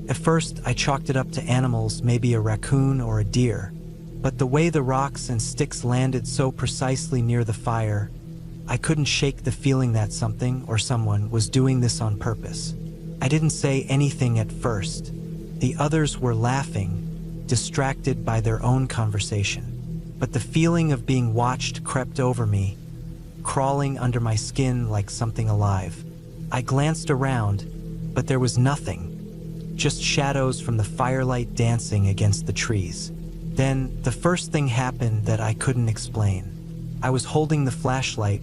At first, I chalked it up to animals, maybe a raccoon or a deer. But the way the rocks and sticks landed so precisely near the fire, I couldn't shake the feeling that something or someone was doing this on purpose. I didn't say anything at first. The others were laughing, distracted by their own conversation. But the feeling of being watched crept over me, crawling under my skin like something alive. I glanced around, but there was nothing. Just shadows from the firelight dancing against the trees. Then, the first thing happened that I couldn't explain. I was holding the flashlight,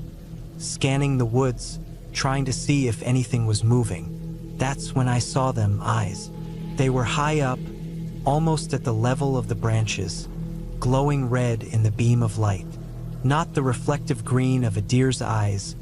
scanning the woods, trying to see if anything was moving. That's when I saw them, eyes. They were high up, almost at the level of the branches, glowing red in the beam of light. Not the reflective green of a deer's eyes,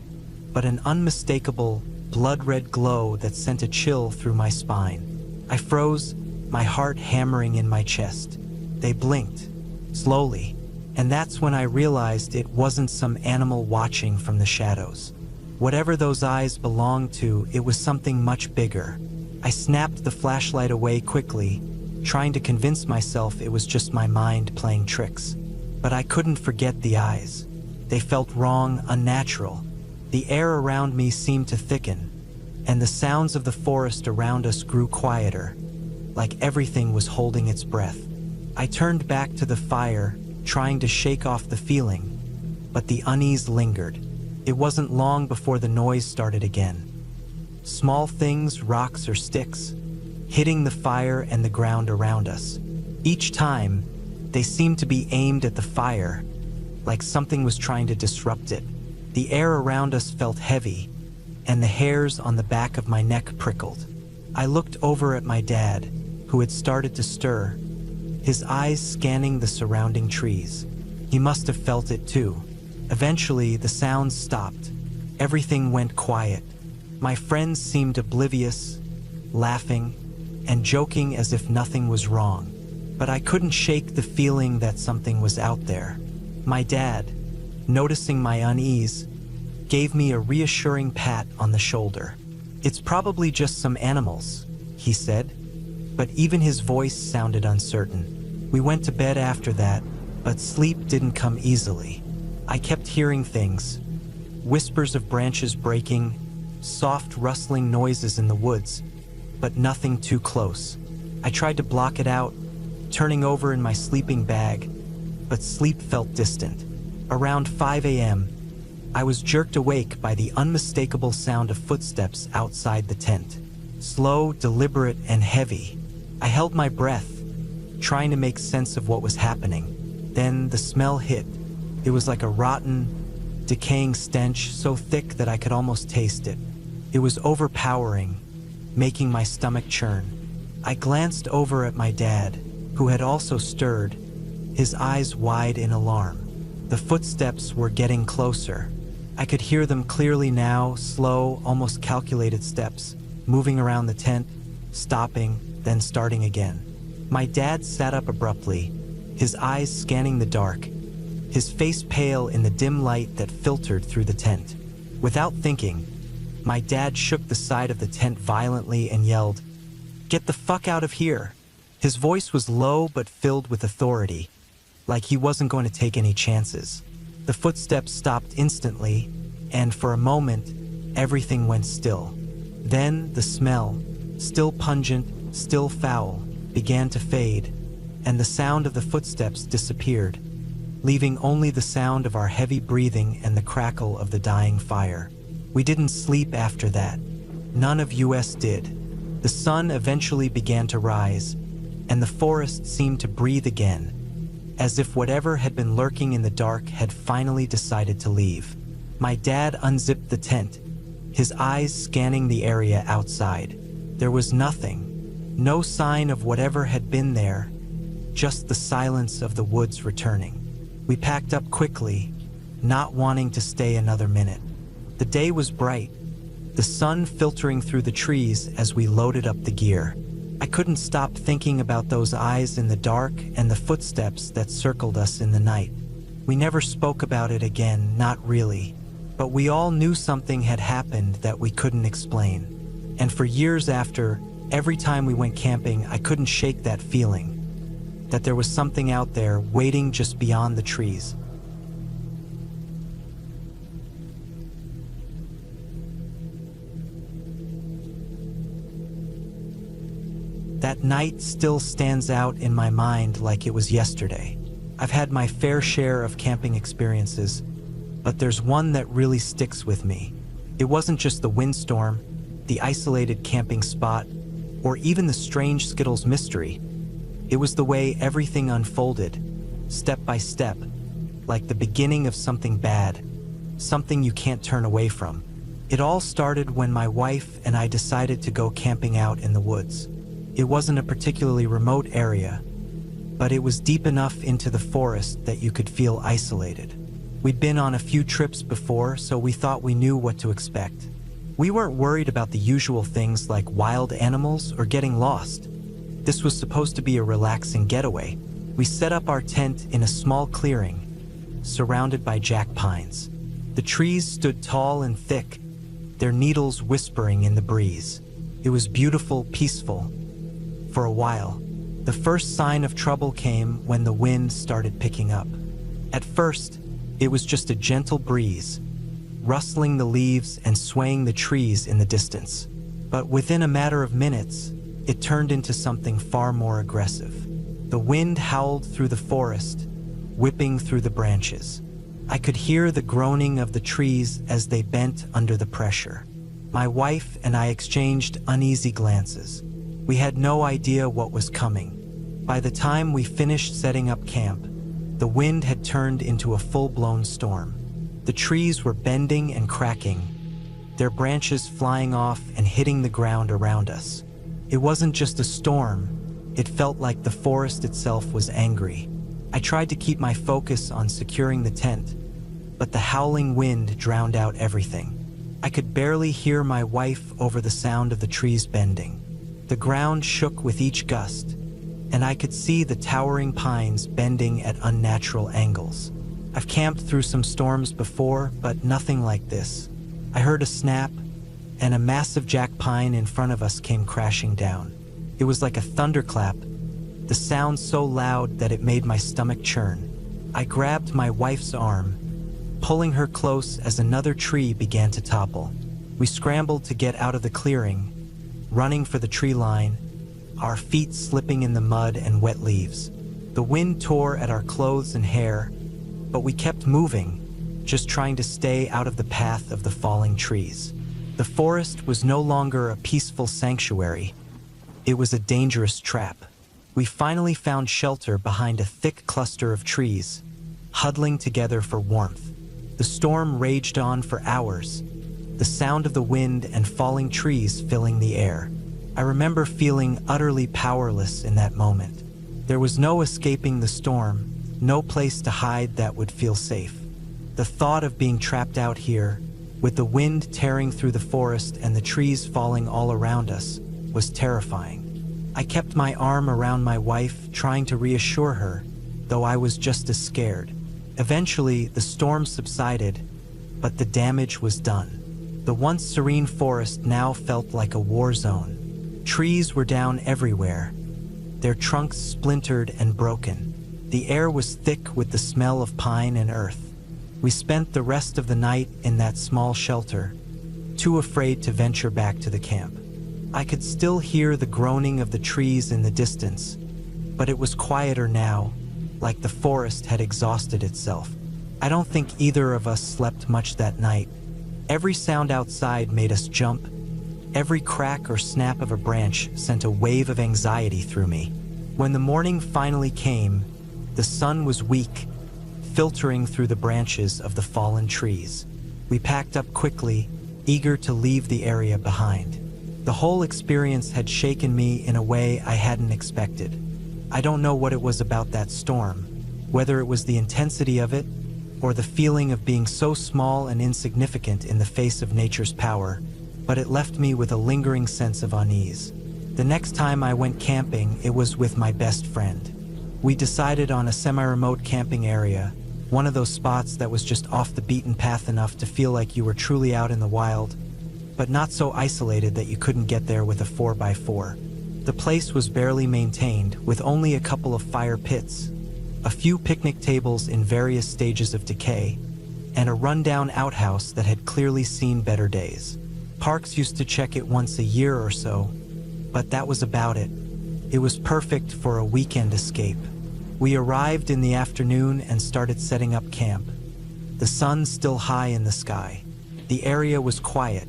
but an unmistakable, blood-red glow that sent a chill through my spine. I froze, my heart hammering in my chest. They blinked, slowly, and that's when I realized it wasn't some animal watching from the shadows. Whatever those eyes belonged to, it was something much bigger. I snapped the flashlight away quickly, trying to convince myself it was just my mind playing tricks. But I couldn't forget the eyes. They felt wrong, unnatural. The air around me seemed to thicken, and the sounds of the forest around us grew quieter, like everything was holding its breath. I turned back to the fire, trying to shake off the feeling, but the unease lingered. It wasn't long before the noise started again. Small things, rocks or sticks, hitting the fire and the ground around us. Each time, they seemed to be aimed at the fire, like something was trying to disrupt it. The air around us felt heavy, and the hairs on the back of my neck prickled. I looked over at my dad, who had started to stir, his eyes scanning the surrounding trees. He must have felt it too. Eventually, the sounds stopped. Everything went quiet. My friends seemed oblivious, laughing, and joking as if nothing was wrong. But I couldn't shake the feeling that something was out there. My dad, noticing my unease, gave me a reassuring pat on the shoulder. "It's probably just some animals," he said, but even his voice sounded uncertain. We went to bed after that, but sleep didn't come easily. I kept hearing things, whispers of branches breaking, soft rustling noises in the woods, but nothing too close. I tried to block it out, turning over in my sleeping bag, but sleep felt distant. Around 5 a.m., I was jerked awake by the unmistakable sound of footsteps outside the tent. Slow, deliberate, and heavy. I held my breath, trying to make sense of what was happening. Then the smell hit. It was like a rotten, decaying stench so thick that I could almost taste it. It was overpowering, making my stomach churn. I glanced over at my dad, who had also stirred, his eyes wide in alarm. The footsteps were getting closer. I could hear them clearly now, slow, almost calculated steps, moving around the tent, stopping, then starting again. My dad sat up abruptly, his eyes scanning the dark, his face pale in the dim light that filtered through the tent. Without thinking, my dad shook the side of the tent violently and yelled, "Get the fuck out of here!" His voice was low but filled with authority, like he wasn't going to take any chances. The footsteps stopped instantly, and for a moment, everything went still. Then the smell, still pungent, still foul, began to fade, and the sound of the footsteps disappeared, leaving only the sound of our heavy breathing and the crackle of the dying fire. We didn't sleep after that. None of us did. The sun eventually began to rise, and the forest seemed to breathe again, as if whatever had been lurking in the dark had finally decided to leave. My dad unzipped the tent, his eyes scanning the area outside. There was nothing, no sign of whatever had been there, just the silence of the woods returning. We packed up quickly, not wanting to stay another minute. The day was bright, the sun filtering through the trees as we loaded up the gear. I couldn't stop thinking about those eyes in the dark and the footsteps that circled us in the night. We never spoke about it again, not really, but we all knew something had happened that we couldn't explain. And for years after, every time we went camping, I couldn't shake that feeling, that there was something out there waiting just beyond the trees. That night still stands out in my mind like it was yesterday. I've had my fair share of camping experiences, but there's one that really sticks with me. It wasn't just the windstorm, the isolated camping spot, or even the strange Skittles mystery. It was the way everything unfolded, step by step, like the beginning of something bad, something you can't turn away from. It all started when my wife and I decided to go camping out in the woods. It wasn't a particularly remote area, but it was deep enough into the forest that you could feel isolated. We'd been on a few trips before, so we thought we knew what to expect. We weren't worried about the usual things like wild animals or getting lost. This was supposed to be a relaxing getaway. We set up our tent in a small clearing, surrounded by jack pines. The trees stood tall and thick, their needles whispering in the breeze. It was beautiful, peaceful. For a while, the first sign of trouble came when the wind started picking up. At first, it was just a gentle breeze, rustling the leaves and swaying the trees in the distance. But within a matter of minutes, it turned into something far more aggressive. The wind howled through the forest, whipping through the branches. I could hear the groaning of the trees as they bent under the pressure. My wife and I exchanged uneasy glances. We had no idea what was coming. By the time we finished setting up camp, the wind had turned into a full-blown storm. The trees were bending and cracking, their branches flying off and hitting the ground around us. It wasn't just a storm, it felt like the forest itself was angry. I tried to keep my focus on securing the tent, but the howling wind drowned out everything. I could barely hear my wife over the sound of the trees bending. The ground shook with each gust, and I could see the towering pines bending at unnatural angles. I've camped through some storms before, but nothing like this. I heard a snap, and a massive jack pine in front of us came crashing down. It was like a thunderclap, the sound so loud that it made my stomach churn. I grabbed my wife's arm, pulling her close as another tree began to topple. We scrambled to get out of the clearing, running for the tree line, our feet slipping in the mud and wet leaves. The wind tore at our clothes and hair, but we kept moving, just trying to stay out of the path of the falling trees. The forest was no longer a peaceful sanctuary. It was a dangerous trap. We finally found shelter behind a thick cluster of trees, huddling together for warmth. The storm raged on for hours, the sound of the wind and falling trees filling the air. I remember feeling utterly powerless in that moment. There was no escaping the storm, no place to hide that would feel safe. The thought of being trapped out here, with the wind tearing through the forest and the trees falling all around us, was terrifying. I kept my arm around my wife, trying to reassure her, though I was just as scared. Eventually, the storm subsided, but the damage was done. The once serene forest now felt like a war zone. Trees were down everywhere, their trunks splintered and broken. The air was thick with the smell of pine and earth. We spent the rest of the night in that small shelter, too afraid to venture back to the camp. I could still hear the groaning of the trees in the distance, but it was quieter now, like the forest had exhausted itself. I don't think either of us slept much that night. Every sound outside made us jump. Every crack or snap of a branch sent a wave of anxiety through me. When the morning finally came, the sun was weak, filtering through the branches of the fallen trees. We packed up quickly, eager to leave the area behind. The whole experience had shaken me in a way I hadn't expected. I don't know what it was about that storm, whether it was the intensity of it, or the feeling of being so small and insignificant in the face of nature's power, but it left me with a lingering sense of unease. The next time I went camping, it was with my best friend. We decided on a semi-remote camping area, one of those spots that was just off the beaten path enough to feel like you were truly out in the wild, but not so isolated that you couldn't get there with a 4x4. The place was barely maintained, with only a couple of fire pits, a few picnic tables in various stages of decay, and a rundown outhouse that had clearly seen better days. Parks used to check it once a year or so, but that was about it. It was perfect for a weekend escape. We arrived in the afternoon and started setting up camp. The sun still high in the sky. The area was quiet,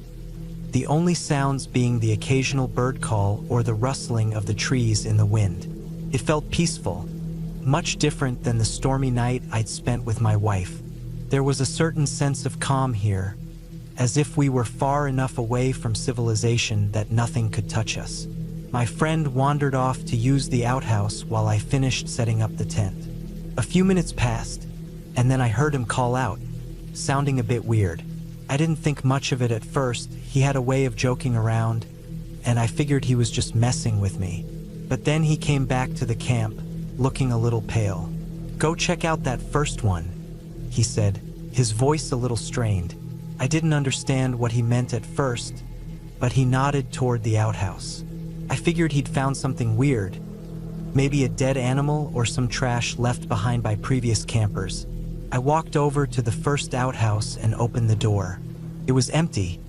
the only sounds being the occasional bird call or the rustling of the trees in the wind. It felt peaceful, much different than the stormy night I'd spent with my wife. There was a certain sense of calm here, as if we were far enough away from civilization that nothing could touch us. My friend wandered off to use the outhouse while I finished setting up the tent. A few minutes passed, and then I heard him call out, sounding a bit weird. I didn't think much of it at first. He had a way of joking around, and I figured he was just messing with me. But then he came back to the camp, looking a little pale. "Go check out that first one," he said, his voice a little strained. I didn't understand what he meant at first, but he nodded toward the outhouse. I figured he'd found something weird, maybe a dead animal or some trash left behind by previous campers. I walked over to the first outhouse and opened the door. It was empty,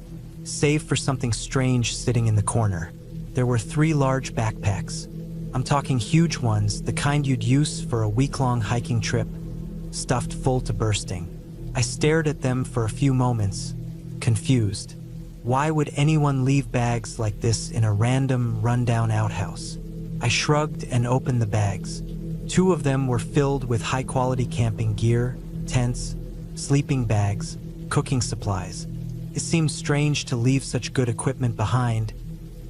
save for something strange sitting in the corner. There were 3 large backpacks. I'm talking huge ones, the kind you'd use for a week-long hiking trip, stuffed full to bursting. I stared at them for a few moments, confused. Why would anyone leave bags like this in a random, rundown outhouse? I shrugged and opened the bags. 2 of them were filled with high-quality camping gear, tents, sleeping bags, cooking supplies. It seemed strange to leave such good equipment behind,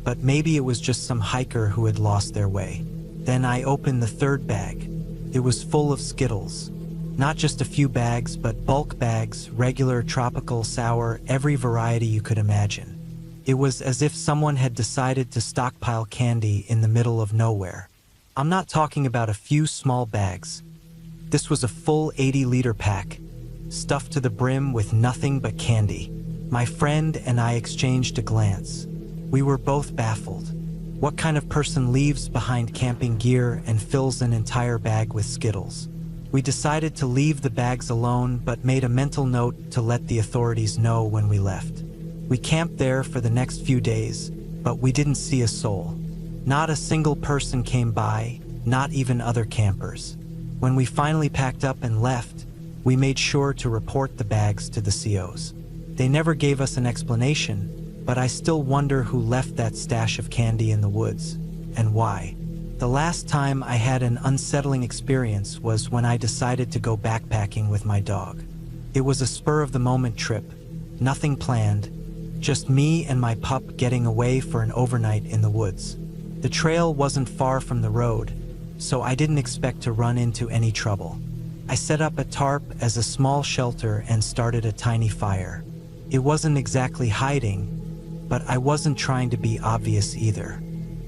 but maybe it was just some hiker who had lost their way. Then I opened the 3rd bag. It was full of Skittles. Not just a few bags, but bulk bags, regular, tropical, sour, every variety you could imagine. It was as if someone had decided to stockpile candy in the middle of nowhere. I'm not talking about a few small bags. This was a full 80-liter pack, stuffed to the brim with nothing but candy. My friend and I exchanged a glance. We were both baffled. What kind of person leaves behind camping gear and fills an entire bag with Skittles? We decided to leave the bags alone, but made a mental note to let the authorities know when we left. We camped there for the next few days, but we didn't see a soul. Not a single person came by, not even other campers. When we finally packed up and left, we made sure to report the bags to the COs. They never gave us an explanation, but I still wonder who left that stash of candy in the woods, and why. The last time I had an unsettling experience was when I decided to go backpacking with my dog. It was a spur-of-the-moment trip, nothing planned, just me and my pup getting away for an overnight in the woods. The trail wasn't far from the road, so I didn't expect to run into any trouble. I set up a tarp as a small shelter and started a tiny fire. It wasn't exactly hiding, but I wasn't trying to be obvious either.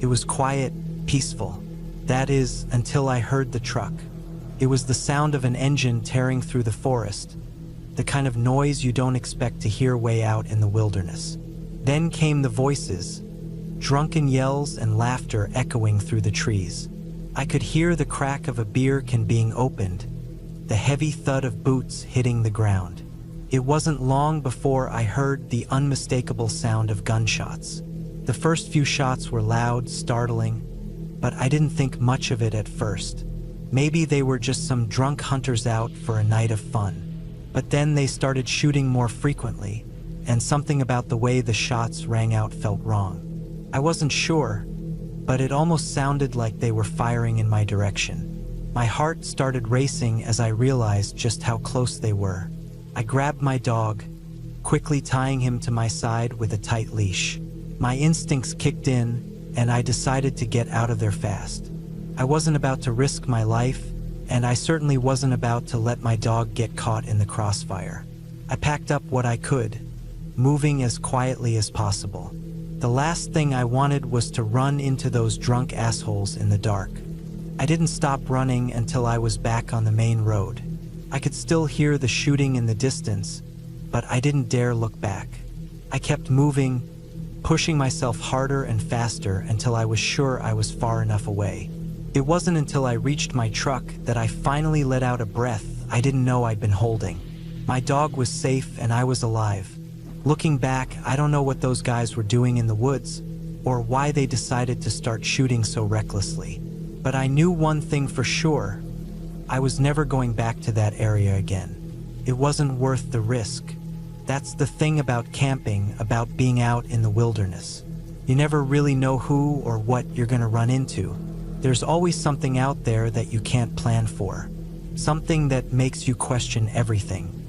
It was quiet, peaceful. That is, until I heard the truck. It was the sound of an engine tearing through the forest, the kind of noise you don't expect to hear way out in the wilderness. Then came the voices, drunken yells and laughter echoing through the trees. I could hear the crack of a beer can being opened, the heavy thud of boots hitting the ground. It wasn't long before I heard the unmistakable sound of gunshots. The first few shots were loud, startling, but I didn't think much of it at first. Maybe they were just some drunk hunters out for a night of fun. But then they started shooting more frequently, and something about the way the shots rang out felt wrong. I wasn't sure, but it almost sounded like they were firing in my direction. My heart started racing as I realized just how close they were. I grabbed my dog, quickly tying him to my side with a tight leash. My instincts kicked in, and I decided to get out of there fast. I wasn't about to risk my life, and I certainly wasn't about to let my dog get caught in the crossfire. I packed up what I could, moving as quietly as possible. The last thing I wanted was to run into those drunk assholes in the dark. I didn't stop running until I was back on the main road. I could still hear the shooting in the distance, but I didn't dare look back. I kept moving, pushing myself harder and faster until I was sure I was far enough away. It wasn't until I reached my truck that I finally let out a breath I didn't know I'd been holding. My dog was safe and I was alive. Looking back, I don't know what those guys were doing in the woods, or why they decided to start shooting so recklessly. But I knew one thing for sure. I was never going back to that area again. It wasn't worth the risk. That's the thing about camping, about being out in the wilderness. You never really know who or what you're gonna run into. There's always something out there that you can't plan for. Something that makes you question everything.